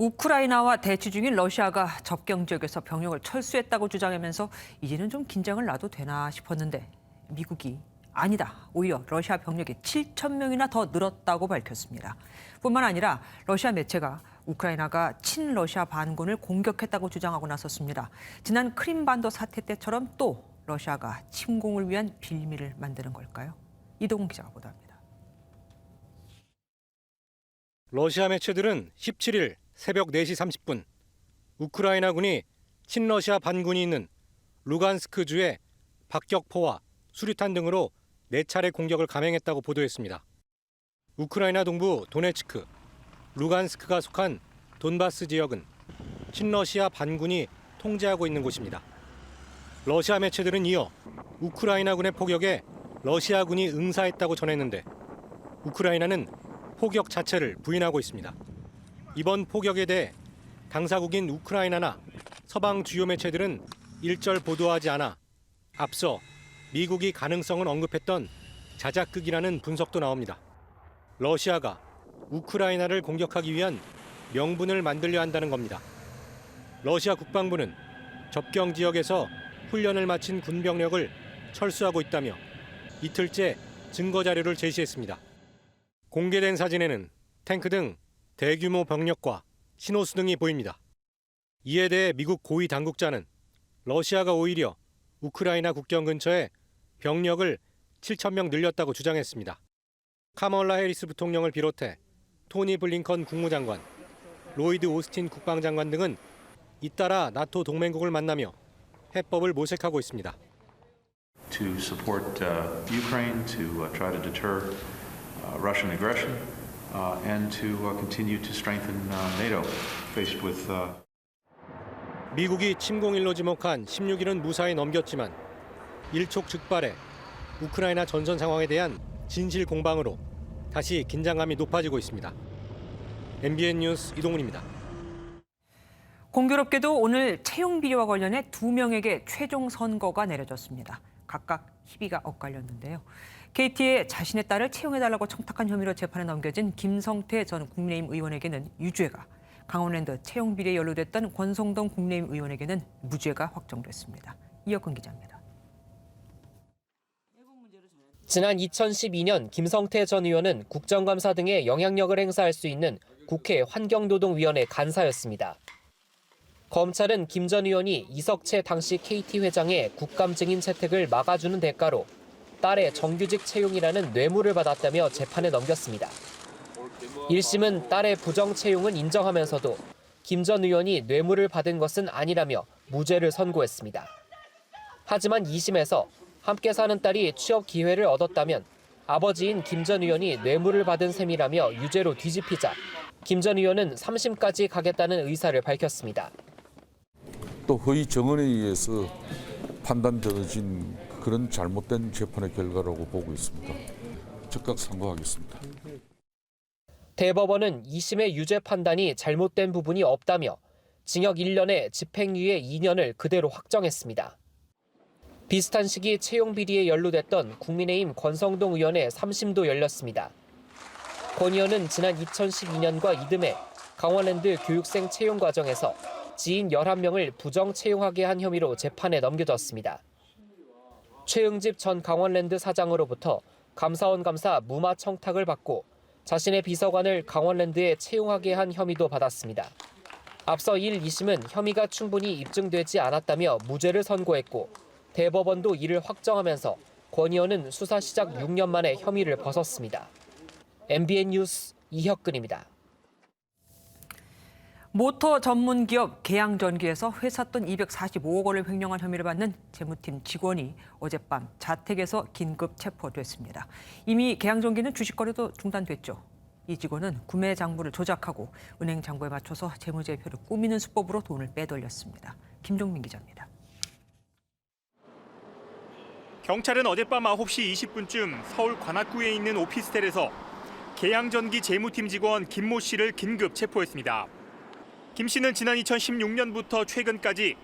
우크라이나와 대치 중인 러시아가 접경 지역에서 병력을 철수했다고 주장하면서 이제는 좀 긴장을 놔도 되나 싶었는데 미국이 아니다. 오히려 러시아 병력이 7천 명이나 더 늘었다고 밝혔습니다. 뿐만 아니라 러시아 매체가 우크라이나가 친러시아 반군을 공격했다고 주장하고 나섰습니다. 지난 크림반도 사태 때처럼 또 러시아가 침공을 위한 빌미를 만드는 걸까요? 이동훈 기자가 보도합니다. 러시아 매체들은 17일 새벽 4시 30분 우크라이나군이 친러시아 반군이 있는 루간스크주에 박격포와 수류탄 등으로 4차례 공격을 감행했다고 보도했습니다. 우크라이나 동부 도네츠크, 루간스크가 속한 돈바스 지역은 친러시아 반군이 통제하고 있는 곳입니다. 러시아 매체들은 이어 우크라이나군의 포격에 러시아군이 응사했다고 전했는데 우크라이나는 포격 자체를 부인하고 있습니다. 이번 포격에 대해 당사국인 우크라이나나 서방 주요 매체들은 일절 보도하지 않아 앞서 미국이 가능성을 언급했던 자작극이라는 분석도 나옵니다. 러시아가 우크라이나를 공격하기 위한 명분을 만들려 한다는 겁니다. 러시아 국방부는 접경 지역에서 훈련을 마친 군병력을 철수하고 있다며 이틀째 증거 자료를 제시했습니다. 공개된 사진에는 탱크 등 대규모 병력과 신호수 등이 보입니다. 이에 대해 미국 고위 당국자는 러시아가 오히려 우크라이나 국경 근처에 병력을 7천 명 늘렸다고 주장했습니다. 카멀라 해리스 부통령을 비롯해 토니 블링컨 국무장관, 로이드 오스틴 국방장관 등은 잇따라 나토 동맹국을 만나며 해법을 모색하고 있습니다. To support Ukraine to try to deter Russian aggression and to continue to strengthen NATO faced with 미국이 침공일로 지목한 16일은 무사히 넘겼지만 일촉즉발의 우크라이나 전선 상황에 대한 진실 공방으로 다시 긴장감이 높아지고 있습니다. MBN 뉴스 이동훈입니다. 공교롭게도 오늘 채용 비리와 관련해 2명에게 최종 선고가 내려졌습니다. 각각 희비가 엇갈렸는데요. KT에 자신의 딸을 채용해달라고 청탁한 혐의로 재판에 넘겨진 김성태 전 국민의힘 의원에게는 유죄가, 강원랜드 채용 비리에 연루됐던 권성동 국민의힘 의원에게는 무죄가 확정됐습니다. 이혁근 기자입니다. 지난 2012년 김성태 전 의원은 국정감사 등의 영향력을 행사할 수 있는 국회 환경노동위원회 간사였습니다. 검찰은 김 전 의원이 이석채 당시 KT 회장의 국감 증인 채택을 막아주는 대가로 딸의 정규직 채용이라는 뇌물을 받았다며 재판에 넘겼습니다. 1심은 딸의 부정 채용은 인정하면서도 김 전 의원이 뇌물을 받은 것은 아니라며 무죄를 선고했습니다. 하지만 2심에서 함께 사는 딸이 취업 기회를 얻었다면 아버지인 김 전 의원이 뇌물을 받은 셈이라며 유죄로 뒤집히자 김 전 의원은 3심까지 가겠다는 의사를 밝혔습니다. 또 허위 정언에 의해서 판단되어진 그런 잘못된 재판의 결과라고 보고 있습니다. 즉각 선고하겠습니다. 대법원은 2심의 유죄 판단이 잘못된 부분이 없다며 징역 1년에 집행유예 2년을 그대로 확정했습니다. 비슷한 시기 채용 비리에 연루됐던 국민의힘 권성동 의원의 3심도 열렸습니다. 권 의원은 지난 2012년과 이듬해 강원랜드 교육생 채용 과정에서 지인 11명을 부정 채용하게 한 혐의로 재판에 넘겨졌습니다. 최응집 전 강원랜드 사장으로부터 감사원 감사 무마 청탁을 받고 자신의 비서관을 강원랜드에 채용하게 한 혐의도 받았습니다. 앞서 1, 2심은 혐의가 충분히 입증되지 않았다며 무죄를 선고했고 대법원도 이를 확정하면서 권 의원은 수사 시작 6년 만에 혐의를 벗었습니다. MBN 뉴스 이혁근입니다. 모터 전문 기업 계양전기에서 회사 돈 245억 원을 횡령한 혐의를 받는 재무팀 직원이 어젯밤 자택에서 긴급 체포됐습니다. 이미 계양전기는 주식 거래도 중단됐죠. 이 직원은 구매 장부를 조작하고 은행 장부에 맞춰서 재무제표를 꾸미는 수법으로 돈을 빼돌렸습니다. 김종민 기자입니다. 경찰은 어젯밤 9시 20분쯤 서울 관악구에 있는 오피스텔에서 계양전기 재무팀 직원 김모 씨를 긴급 체포했습니다. 김 씨는 지난 2016년부터 최근까지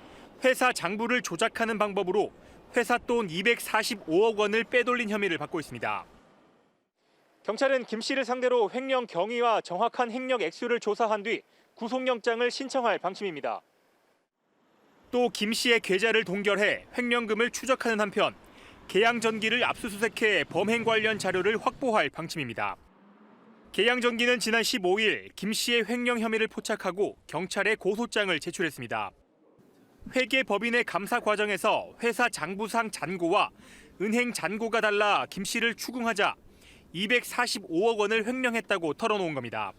회사 장부를 조작하는 방법으로 회사 돈 245억 원을 빼돌린 혐의를 받고 있습니다. 경찰은 김 씨를 상대로 횡령 경위와 정확한 행력 액수를 조사한 뒤 구속영장을 신청할 방침입니다. 또 김 씨의 계좌를 동결해 횡령금을 추적하는 한편 계양전기를 압수수색해 범행 관련 자료를 확보할 방침입니다. 계양전기는 지난 15일 김 씨의 횡령 혐의를 포착하고 경찰에 고소장을 제출했습니다. 회계법인의 감사 과정에서 회사 장부상 잔고와 은행 잔고가 달라 김 씨를 추궁하자 245억 원을 횡령했다고 털어놓은 겁니다.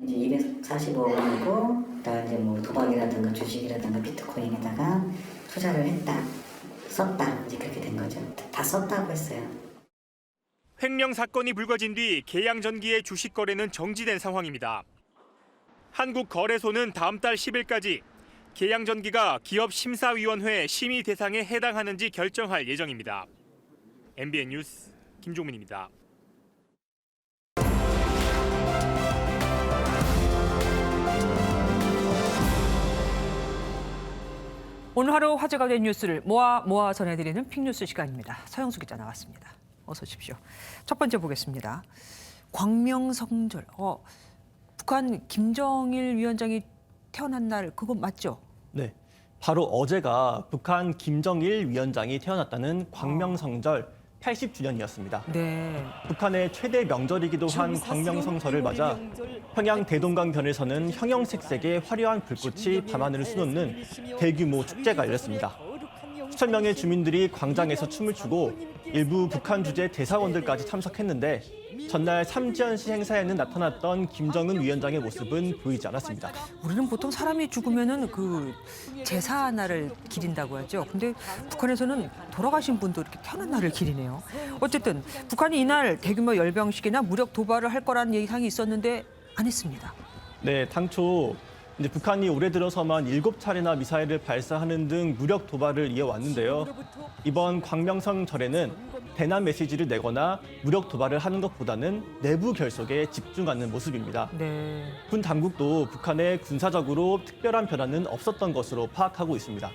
이제 245억 원이고, 다 이제 뭐 도박이라든가 주식이라든가 비트코인에다가 투자를 했다, 썼다, 이제 그렇게 된 거죠. 다 썼다고 했어요. 횡령 사건이 불거진 뒤 계양전기의 주식 거래는 정지된 상황입니다. 한국거래소는 다음 달 10일까지 계양전기가 기업심사위원회 심의 대상에 해당하는지 결정할 예정입니다. MBN 뉴스 김종민입니다. 오늘 하루 화제가 된 뉴스를 모아 전해드리는 픽뉴스 시간입니다. 서영수 기자 나왔습니다. 어서 오십시오. 첫 번째 보겠습니다. 광명성절. 북한 김정일 위원장이 태어난 날 그거 맞죠? 네, 바로 어제가 북한 김정일 위원장이 태어났다는 광명성절 80주년이었습니다. 네. 북한의 최대 명절이기도 한 광명성절을 맞아 평양 대동강변에서는 형형색색의 화려한 불꽃이 밤하늘을 수놓는 대규모 축제가 열렸습니다. 수천 명의 주민들이 광장에서 춤을 추고 일부 북한 주재 대사원들까지 참석했는데 전날 삼지연시 행사에는 나타났던 김정은 위원장의 모습은 보이지 않았습니다. 우리는 보통 사람이 죽으면은 그 제사 날을 기린다고 하죠. 근데 북한에서는 돌아가신 분도 이렇게 태어난 날을 기리네요. 어쨌든 북한이 이날 대규모 열병식이나 무력 도발을 할 거라는 예상이 있었는데 안 했습니다. 네, 당초 이제 북한이 올해 들어서만 7차례나 미사일을 발사하는 등 무력 도발을 이어왔는데요. 이번 광명성절에는 대남 메시지를 내거나 무력 도발을 하는 것보다는 내부 결속에 집중하는 모습입니다. 네. 군 당국도 북한에 군사적으로 특별한 변화는 없었던 것으로 파악하고 있습니다.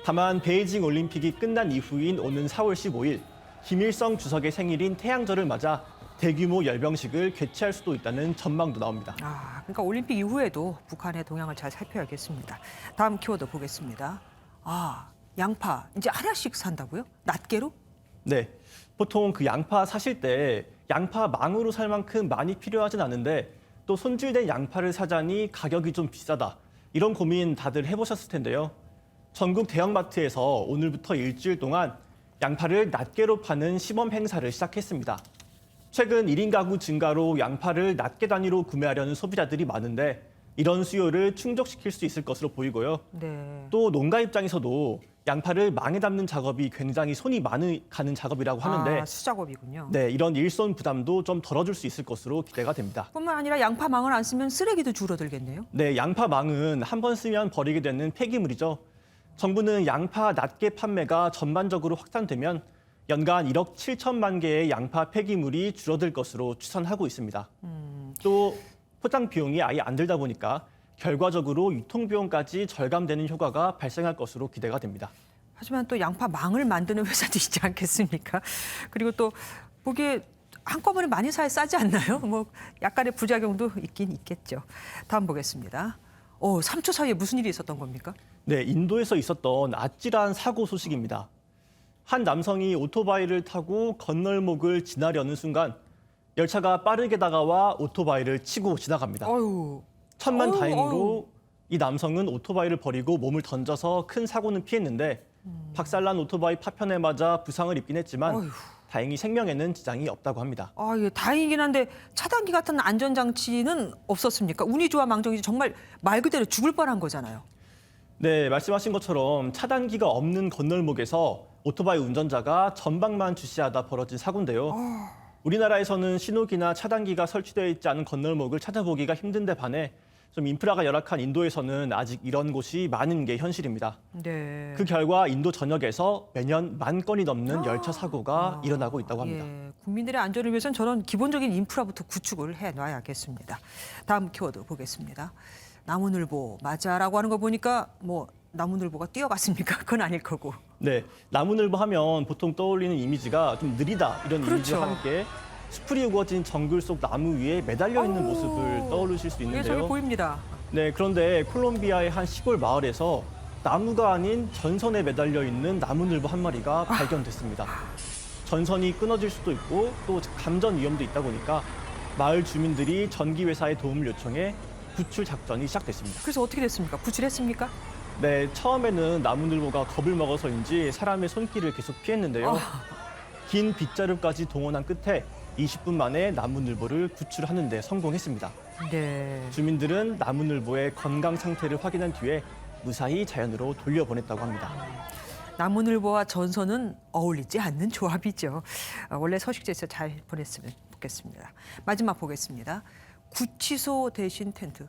다만 베이징 올림픽이 끝난 이후인 오는 4월 15일 김일성 주석의 생일인 태양절을 맞아 대규모 열병식을 개최할 수도 있다는 전망도 나옵니다. 그러니까 올림픽 이후에도 북한의 동향을 잘 살펴야겠습니다. 다음 키워드 보겠습니다. 양파 이제 하나씩 산다고요? 낱개로? 네, 보통 그 양파 사실 때 양파 망으로 살 만큼 많이 필요하진 않은데 또 손질된 양파를 사자니 가격이 좀 비싸다. 이런 고민 다들 해보셨을 텐데요. 전국 대형마트에서 오늘부터 일주일 동안 양파를 낱개로 파는 시범 행사를 시작했습니다. 최근 1인 가구 증가로 양파를 낱개 단위로 구매하려는 소비자들이 많은데 이런 수요를 충족시킬 수 있을 것으로 보이고요. 네. 또 농가 입장에서도 양파를 망에 담는 작업이 굉장히 손이 많이 가는 작업이라고 하는데 수작업이군요. 네, 이런 일손 부담도 좀 덜어줄 수 있을 것으로 기대가 됩니다. 뿐만 아니라 양파 망을 안 쓰면 쓰레기도 줄어들겠네요. 네, 양파 망은 한 번 쓰면 버리게 되는 폐기물이죠. 정부는 양파 낱개 판매가 전반적으로 확산되면 연간 1억 7천만 개의 양파 폐기물이 줄어들 것으로 추산하고 있습니다. 또 포장 비용이 아예 안 들다 보니까 결과적으로 유통 비용까지 절감되는 효과가 발생할 것으로 기대가 됩니다. 하지만 또 양파 망을 만드는 회사도 있지 않겠습니까? 그리고 또 보기에 한꺼번에 많이 사야 싸지 않나요? 뭐 약간의 부작용도 있긴 있겠죠. 다음 보겠습니다. 3초 사이에 무슨 일이 있었던 겁니까? 네, 인도에서 있었던 아찔한 사고 소식입니다. 한 남성이 오토바이를 타고 건널목을 지나려는 순간 열차가 빠르게 다가와 오토바이를 치고 지나갑니다. 천만다행으로 이 남성은 오토바이를 버리고 몸을 던져서 큰 사고는 피했는데 박살난 오토바이 파편에 맞아 부상을 입긴 했지만 다행히 생명에는 지장이 없다고 합니다. 예, 다행이긴 한데 차단기 같은 안전장치는 없었습니까? 운이 좋아 망정이지 정말 말 그대로 죽을 뻔한 거잖아요. 네, 말씀하신 것처럼 차단기가 없는 건널목에서 오토바이 운전자가 전방만 주시하다 벌어진 사고인데요. 우리나라에서는 신호기나 차단기가 설치되어 있지 않은 건널목을 찾아보기가 힘든데 반해 좀 인프라가 열악한 인도에서는 아직 이런 곳이 많은 게 현실입니다. 네. 그 결과 인도 전역에서 매년 10,000건이 넘는 열차 사고가 일어나고 있다고 합니다. 예, 국민들의 안전을 위해서는 저런 기본적인 인프라부터 구축을 해놔야겠습니다. 다음 키워드 보겠습니다. 나무늘보 맞아라고 하는 거 보니까 뭐 나무늘보가 뛰어갔습니까? 그건 아닐 거고. 네, 나무늘보 하면 보통 떠올리는 이미지가 좀 느리다 이런 이미지와 함께 수풀이 우거진 정글 속 나무 위에 매달려 있는 모습을 떠올리실 수 예, 있는데요. 저기 보입니다. 네, 그런데 콜롬비아의 한 시골 마을에서 나무가 아닌 전선에 매달려 있는 나무늘보 한 마리가 발견됐습니다. 전선이 끊어질 수도 있고 또 감전 위험도 있다 보니까 마을 주민들이 전기회사에 도움을 요청해 구출 작전이 시작됐습니다. 그래서 어떻게 됐습니까? 구출했습니까? 네, 처음에는 나무늘보가 겁을 먹어서인지 사람의 손길을 계속 피했는데요. 긴 빗자루까지 동원한 끝에 20분 만에 나무늘보를 구출하는 데 성공했습니다. 네. 주민들은 나무늘보의 건강 상태를 확인한 뒤에 무사히 자연으로 돌려보냈다고 합니다. 나무늘보와 전선은 어울리지 않는 조합이죠. 원래 서식지에서 잘 보냈으면 좋겠습니다. 마지막 보겠습니다. 구치소 대신 텐트.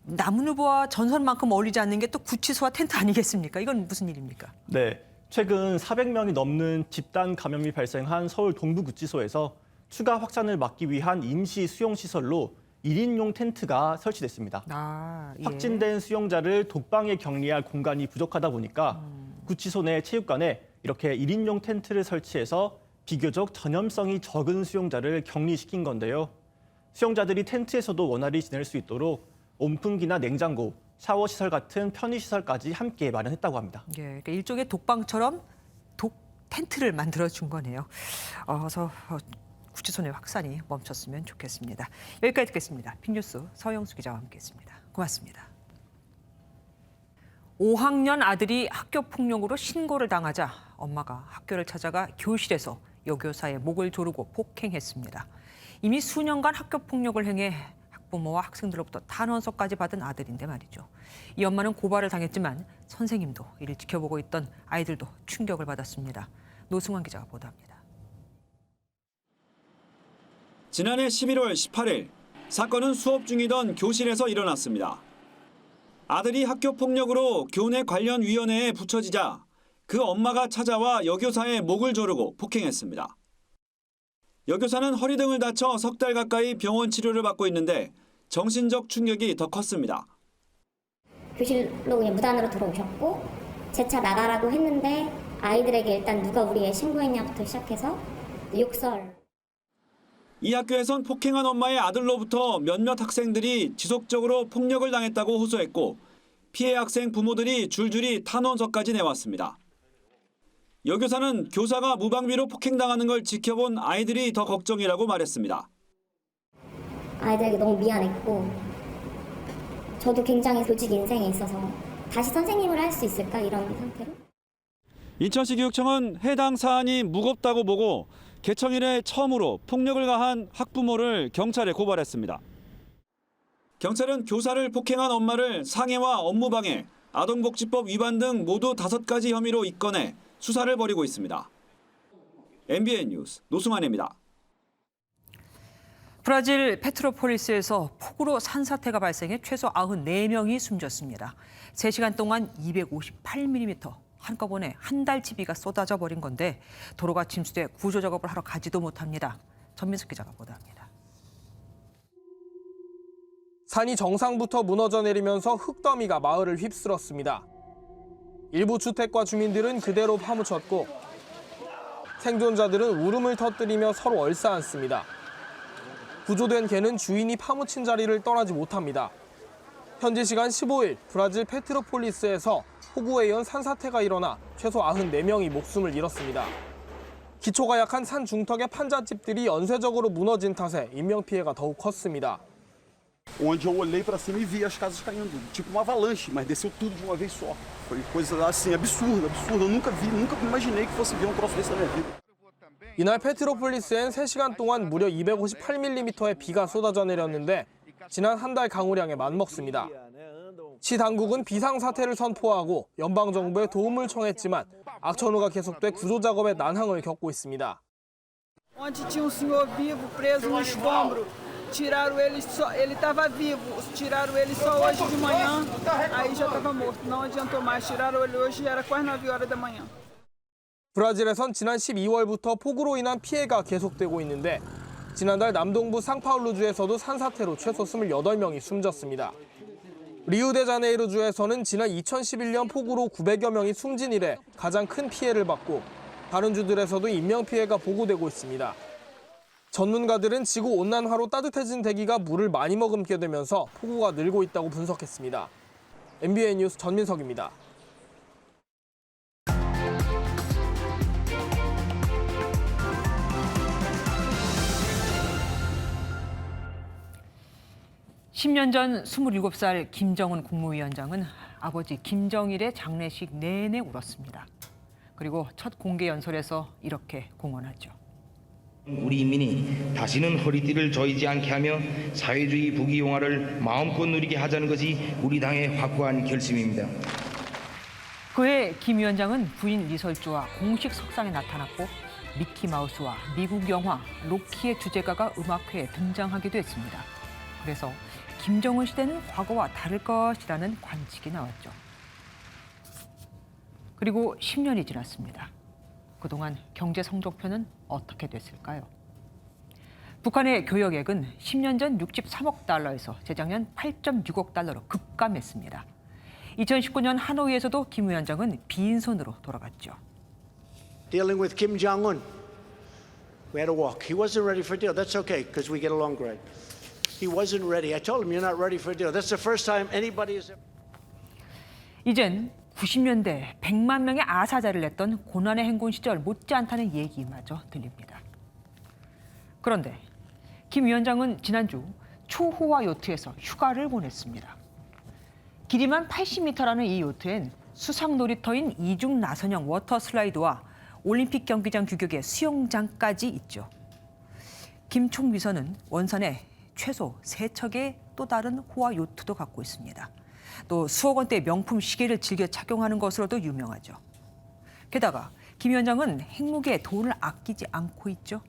나무늘보와 전선만큼 어울리지 않는 게 또 구치소와 텐트 아니겠습니까? 이건 무슨 일입니까? 네, 최근 400명이 넘는 집단 감염이 발생한 서울 동부구치소에서 추가 확산을 막기 위한 임시 수용시설로 1인용 텐트가 설치됐습니다. 예. 확진된 수용자를 독방에 격리할 공간이 부족하다 보니까 구치소 내 체육관에 이렇게 1인용 텐트를 설치해서 비교적 전염성이 적은 수용자를 격리시킨 건데요. 수용자들이 텐트에서도 원활히 지낼 수 있도록 온풍기나 냉장고, 샤워 시설 같은 편의 시설까지 함께 마련했다고 합니다. 예, 그러니까 일종의 독방처럼 독 텐트를 만들어 준 거네요. 어서 구치소 내 확산이 멈췄으면 좋겠습니다. 여기까지 듣겠습니다. 빅뉴스 서영수 기자와 함께했습니다. 고맙습니다. 5학년 아들이 학교 폭력으로 신고를 당하자 엄마가 학교를 찾아가 교실에서 여교사의 목을 조르고 폭행했습니다. 이미 수년간 학교 폭력을 행해 학부모와 학생들로부터 탄원서까지 받은 아들인데 말이죠. 이 엄마는 고발을 당했지만 선생님도 이를 지켜보고 있던 아이들도 충격을 받았습니다. 노승환 기자가 보도합니다. 지난해 11월 18일 사건은 수업 중이던 교실에서 일어났습니다. 아들이 학교 폭력으로 교내 관련 위원회에 붙여지자 그 엄마가 찾아와 여교사의 목을 조르고 폭행했습니다. 여교사는 허리 등을 다쳐 석 달 가까이 병원 치료를 받고 있는데 정신적 충격이 더 컸습니다. 교실로 그냥 무단으로 들어오셨고 재차 나가라고 했는데 아이들에게 일단 누가 우리 애 신고했냐부터 시작해서 욕설. 이 학교에선 폭행한 엄마의 아들로부터 몇몇 학생들이 지속적으로 폭력을 당했다고 호소했고 피해 학생 부모들이 줄줄이 탄원서까지 내왔습니다. 여교사는 교사가 무방비로 폭행당하는 걸 지켜본 아이들이 더 걱정이라고 말했습니다. 아이들에게 너무 미안했고 저도 굉장히 조직 인생에 있어서 다시 선생님을 할 수 있을까 이런 상태로. 인천시 교육청은 해당 사안이 무겁다고 보고 개청 이래 처음으로 폭력을 가한 학부모를 경찰에 고발했습니다. 경찰은 교사를 폭행한 엄마를 상해와 업무방해, 아동복지법 위반 등 모두 5가지 혐의로 입건해 수사를 벌이고 있습니다. MBN 뉴스 노승환입니다. 브라질 페트로폴리스에서 폭우로 산사태가 발생해 최소 94명이 숨졌습니다. 3시간 동안 258mm 한꺼번에 한 달치 비가 쏟아져 버린 건데 도로가 침수돼 구조 작업을 하러 가지도 못합니다. 전민숙 기자가 보도합니다. 산이 정상부터 무너져 내리면서 흙더미가 마을을 휩쓸었습니다. 일부 주택과 주민들은 그대로 파묻혔고 생존자들은 울음을 터뜨리며 서로 얼싸안습니다. 구조된 개는 주인이 파묻힌 자리를 떠나지 못합니다. 현지 시간 15일 브라질 페트로폴리스에서 폭우에 이은 산사태가 일어나 최소 94명이 목숨을 잃었습니다. 기초가 약한 산 중턱의 판잣집들이 연쇄적으로 무너진 탓에 인명피해가 더욱 컸습니다. Onde eu olhei para cima e vi as casas caindo, tipo uma avalanche, mas desceu tudo de uma vez só. Foi coisa assim absurda. Eu nunca imaginei que fosse ver um troço desse na minha vida. 이날 페트로폴리스엔 3시간 동안 무려 258mm의 비가 쏟아져 내렸는데 지난 한 달 강우량에 맞먹습니다. 시 당국은 비상사태를 선포하고 연방정부에 도움을 청했지만 악천후가 계속돼 구조 작업에 난항을 겪고 있습니다. Onde tinha senhor vivo preso no estômago. Tiraram ele estava vivo. Tiraram ele só hoje de manhã. Aí já estava morto. Não adiantou mais. Tiraram ele hoje, era quase 9h da manhã. 브라질에선 지난 12월부터 폭우로 인한 피해가 계속되고 있는데 지난달 남동부 상파울루주에서도 산사태로 최소 28명이 숨졌습니다. 리우데자네이루주에서는 지난 2011년 폭우로 900여 명이 숨진 이래 가장 큰 피해를 받고 다른 주들에서도 인명피해가 보고되고 있습니다. 전문가들은 지구온난화로 따뜻해진 대기가 물을 많이 머금게 되면서 폭우가 늘고 있다고 분석했습니다. MBN 뉴스 전민석입니다. (10년) 전 27살 김정은 국무위원장은 아버지 김정일의 장례식 내내 울었습니다. 그리고 첫 공개 연설에서 이렇게 공언하죠. 우리 인민이 다시는 허리띠를 조이지 않게 하며 사회주의 부귀영화를 마음껏 누리게 하자는 것이 우리 당의 확고한 결심입니다. 그해 김 위원장은 부인 리설주와 공식 석상에 나타났고 미키마우스와 미국 영화 로키의 주제가가 음악회에 등장하기도 했습니다. 그래서 김정은 시대는 과거와 다를 것이라는 관측이 나왔죠. 그리고 10년이 지났습니다. 그동안 경제 성적표는 어떻게 됐을까요? 북한의 교역액은 10년 전 63억 달러에서 재작년 8.6억 달러로 급감했습니다. 2019년 하노이에서도 김 위원장은 빈손으로 돌아갔죠. Dealing with Kim Jong-un, we had a walk. He wasn't ready for a deal. That's okay, because we get along great. He wasn't ready. I told him, you're not ready for a deal. That's the first time anybody has ever... 이젠 90년대 100만 명의 아사자를 냈던 고난의 행군 시절 못지않다는 얘기마저 들립니다. 그런데 김 위원장은 지난주 초호화 요트에서 휴가를 보냈습니다. 길이만 80m라는 이 요트엔 수상 놀이터인 이중 나선형 워터 슬라이드와 올림픽 경기장 규격의 수영장까지 있죠. 김 총비서는 원산에 최소 3척의 또 다른 호화 요트도 갖고 있습니다. 또 수억 원대의 명품 시계를 즐겨 착용하는 것으로도 유명하죠. 게다가 김 위원장은 핵무기에 돈을 아끼지 않고 있죠.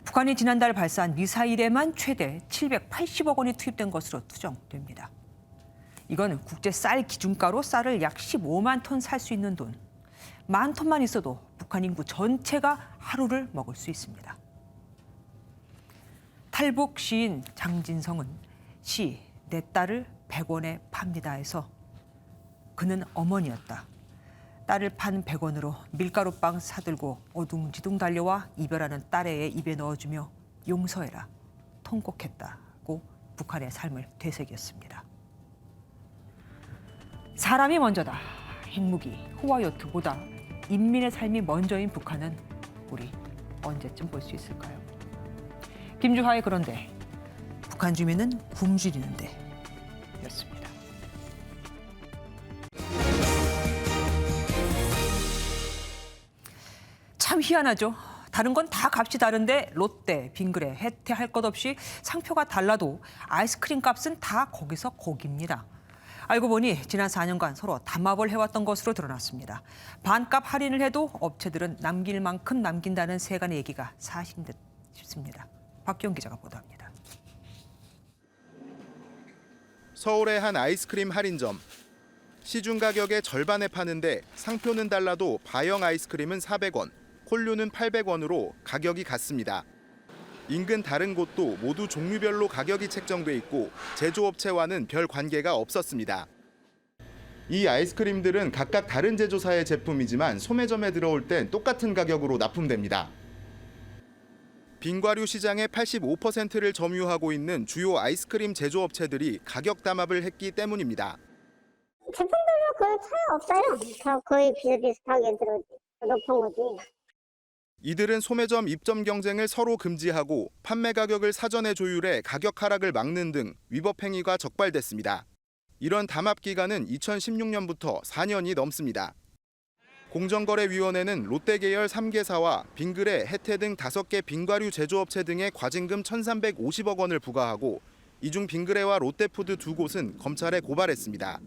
북한이 지난달 발사한 미사일에만 최대 780억 원이 투입된 것으로 추정됩니다. 이건 국제 쌀 기준가로 쌀을 약 15만 톤 살 수 있는 돈. 10,000톤만 있어도 북한 인구 전체가 하루를 먹을 수 있습니다. 탈북 시인 장진성은 시 내 딸을 100원에 팝니다에서 그는 어머니였다. 딸을 판 100원으로 밀가루빵 사들고 어둥지둥 달려와 이별하는 딸의 입에 넣어주며 용서해라, 통곡했다고 북한의 삶을 되새겼습니다. 사람이 먼저다. 핵무기, 호화요트보다 인민의 삶이 먼저인 북한은 우리 언제쯤 볼 수 있을까요? 김주하의 그런데 북한 주민은 굶주리는데 였습니다. 참 희한하죠. 다른 건 다 값이 다른데 롯데, 빙그레, 혜태 할 것 없이 상표가 달라도 아이스크림 값은 다 거기서 거기입니다. 알고 보니 지난 4년간 서로 담합을 해왔던 것으로 드러났습니다. 반값 할인을 해도 업체들은 남길 만큼 남긴다는 세간의 얘기가 사실인 듯 싶습니다. 박기영 기자가 보도합니다. 서울의 한 아이스크림 할인점. 시중 가격의 절반에 파는데 상표는 달라도 바형 아이스크림은 400원, 콜류는 800원으로 가격이 같습니다. 인근 다른 곳도 모두 종류별로 가격이 책정돼 있고 제조업체와는 별 관계가 없었습니다. 이 아이스크림들은 각각 다른 제조사의 제품이지만 소매점에 들어올 땐 똑같은 가격으로 납품됩니다. 빙과류 시장의 85%를 점유하고 있는 주요 아이스크림 제조업체들이 가격 담합을 했기 때문입니다. 제품별로 거의 차이 없어요. 다 거의 비슷비슷하게 높은 거지. 이들은 소매점 입점 경쟁을 서로 금지하고 판매 가격을 사전에 조율해 가격 하락을 막는 등 위법 행위가 적발됐습니다. 이런 담합 기간은 2016년부터 4년이 넘습니다. 공정거래위원회는 롯데 계열 3개사와 빙그레, 혜태 등 5개 빙과류 제조업체 등의 과징금 1,350억 원을 부과하고 이 중 빙그레와 롯데푸드 두 곳은 검찰에 고발했습니다.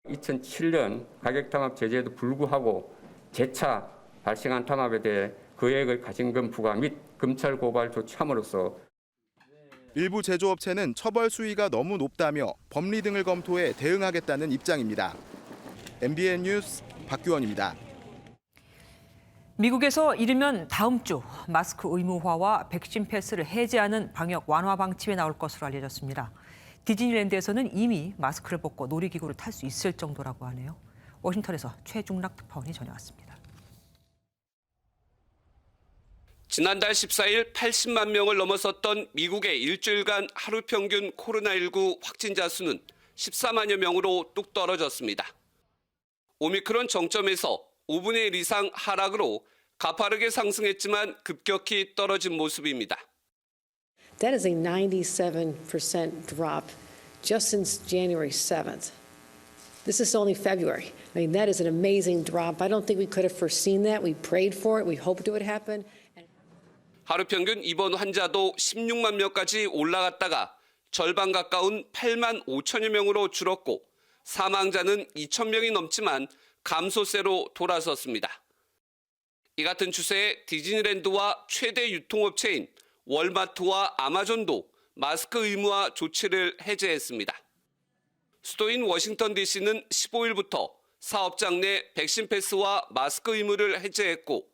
2007년 가격 담합 제재에도 불구하고 재차 발생한 담합에 대해 거액의 과징금 부과 및 검찰 고발 조치함으로써 일부 제조업체는 처벌 수위가 너무 높다며 법리 등을 검토해 대응하겠다는 입장입니다. MBN 뉴스 박규원입니다. 미국에서 이르면 다음 주 마스크 의무화와 백신 패스를 해제하는 방역 완화 방침에 나올 것으로 알려졌습니다. 디즈니랜드에서는 이미 마스크를 벗고 놀이기구를 탈 수 있을 정도라고 하네요. 워싱턴에서 최중락 특파원이 전해왔습니다. 지난달 14일 80만 명을 넘어섰던 미국의 일주일간 하루 평균 코로나19 확진자 수는 14만여 명으로 뚝 떨어졌습니다. 오미크론 정점에서 5분의 1 이상 하락으로 가파르게 상승했지만 급격히 떨어진 모습입니다. That is a 97% drop just since January 7th. This is only February. I mean, that is an amazing drop. I don't think we could have foreseen that. We prayed for it. We hoped it would happen. 하루 평균 입원 환자도 16만 명까지 올라갔다가 절반 가까운 8만 5천여 명으로 줄었고 사망자는 2천 명이 넘지만 감소세로 돌아섰습니다. 이 같은 추세에 디즈니랜드와 최대 유통업체인 월마트와 아마존도 마스크 의무화 조치를 해제했습니다. 수도인 워싱턴 DC는 15일부터 사업장 내 백신 패스와 마스크 의무를 해제했고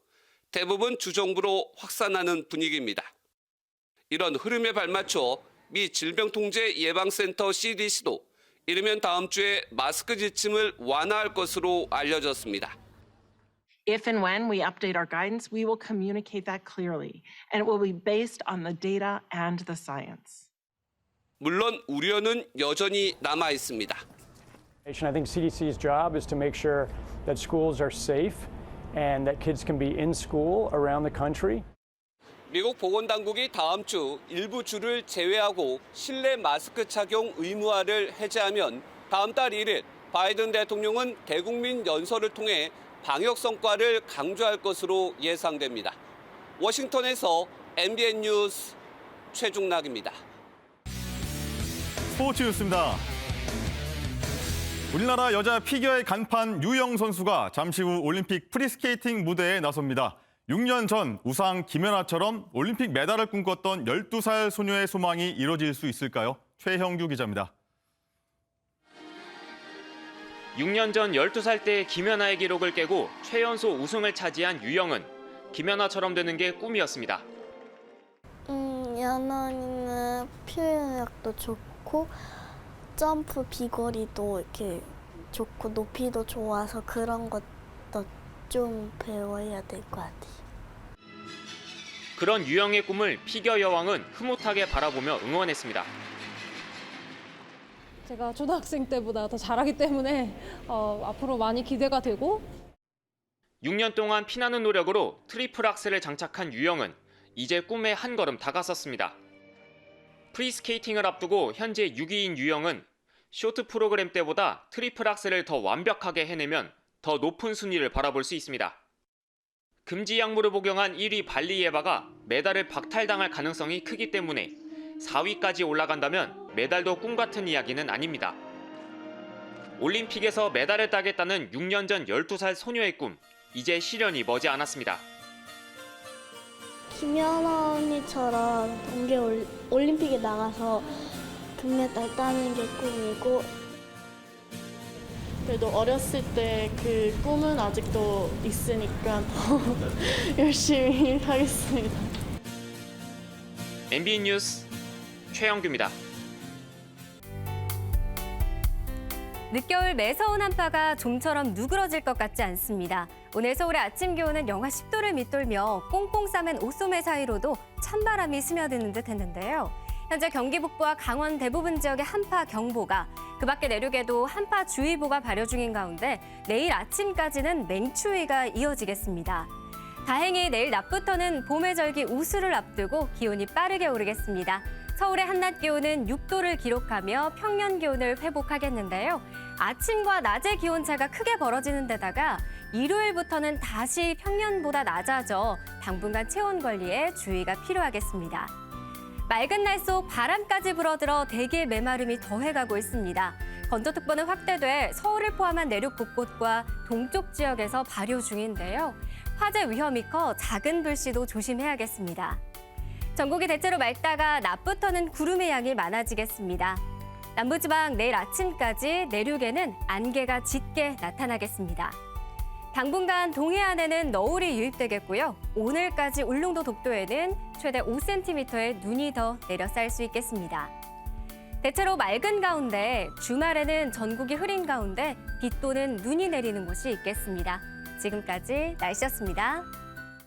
대부분 주정부로 확산하는 분위기입니다. 이런 흐름에 발맞춰 미 질병통제예방센터 CDC도 이르면 다음 주에 마스크 지침을 완화할 것으로 알려졌습니다. If and when we update our guidance, we will communicate that clearly, and it will be based on the data and the science. 물론 우려는 여전히 남아 있습니다. I think CDC's job is to make sure that schools are safe and that kids can be in school around the country. 미국 보건당국이 다음 주 일부 주를 제외하고 실내 마스크 착용 의무화를 해제하면 다음 달 1일 바이든 대통령은 대국민 연설을 통해 방역 성과를 강조할 것으로 예상됩니다. 워싱턴에서 MBN 뉴스 최중락입니다. 스포츠 뉴스입니다. 우리나라 여자 피겨의 간판 유영 선수가 잠시 후 올림픽 프리스케이팅 무대에 나섭니다. 6년 전 우상 김연아처럼 올림픽 메달을 꿈꿨던 12살 소녀의 소망이 이뤄질 수 있을까요? 최형규 기자입니다. 6년 전 12살 때 김연아의 기록을 깨고 최연소 우승을 차지한 유영은 김연아처럼 되는 게 꿈이었습니다. 연아는 표현력도 좋고 점프 비거리도 이렇게 좋고 높이도 좋아서 그런 것도 좀 배워야 될 것 같아요. 그런 유영의 꿈을 피겨 여왕은 흐뭇하게 바라보며 응원했습니다. 제가 초등학생 때보다 더 잘하기 때문에 앞으로 많이 기대가 되고 6년 동안 피나는 노력으로 트리플 악셀을 장착한 유영은 이제 꿈에 한 걸음 다가섰습니다. 프리스케이팅을 앞두고 현재 6위인 유영은 쇼트 프로그램 때보다 트리플 악셀을 더 완벽하게 해내면 더 높은 순위를 바라볼 수 있습니다. 금지 약물을 복용한 1위 발리 예바가 메달을 박탈당할 가능성이 크기 때문에 4위까지 올라간다면 메달도 꿈 같은 이야기는 아닙니다. 올림픽에서 메달을 따겠다는 6년 전 12살 소녀의 꿈, 이제 실현이 머지 않았습니다. 김연아 언니처럼 동계 올림픽에 나가서 금메달 따는 게 꿈이고 그래도 어렸을 때 그 꿈은 아직도 있으니까 더 열심히 하겠습니다. MBN 뉴스 최영규입니다. 늦겨울 매서운 한파가 좀처럼 누그러질 것 같지 않습니다. 오늘 서울의 아침 기온은 영하 10도를 밑돌며 꽁꽁 싸맨 옷소매 사이로도 찬바람이 스며드는 듯 했는데요. 현재 경기 북부와 강원 대부분 지역에 한파 경보가, 그 밖에 내륙에도 한파주의보가 발효 중인 가운데 내일 아침까지는 맹추위가 이어지겠습니다. 다행히 내일 낮부터는 봄의 절기 우수를 앞두고 기온이 빠르게 오르겠습니다. 서울의 한낮 기온은 6도를 기록하며 평년 기온을 회복하겠는데요. 아침과 낮의 기온차가 크게 벌어지는 데다가 일요일부터는 다시 평년보다 낮아져 당분간 체온 관리에 주의가 필요하겠습니다. 맑은 날 속 바람까지 불어들어 대기의 메마름이 더해가고 있습니다. 건조특보는 확대돼 서울을 포함한 내륙 곳곳과 동쪽 지역에서 발효 중인데요. 화재 위험이 커 작은 불씨도 조심해야겠습니다. 전국이 대체로 맑다가 낮부터는 구름의 양이 많아지겠습니다. 남부지방 내일 아침까지 내륙에는 안개가 짙게 나타나겠습니다. 당분간 동해안에는 너울이 유입되겠고요. 오늘까지 울릉도 독도에는 최대 5cm의 눈이 더 내려 쌓일 수 있겠습니다. 대체로 맑은 가운데 주말에는 전국이 흐린 가운데 비 또는 눈이 내리는 곳이 있겠습니다. 지금까지 날씨였습니다.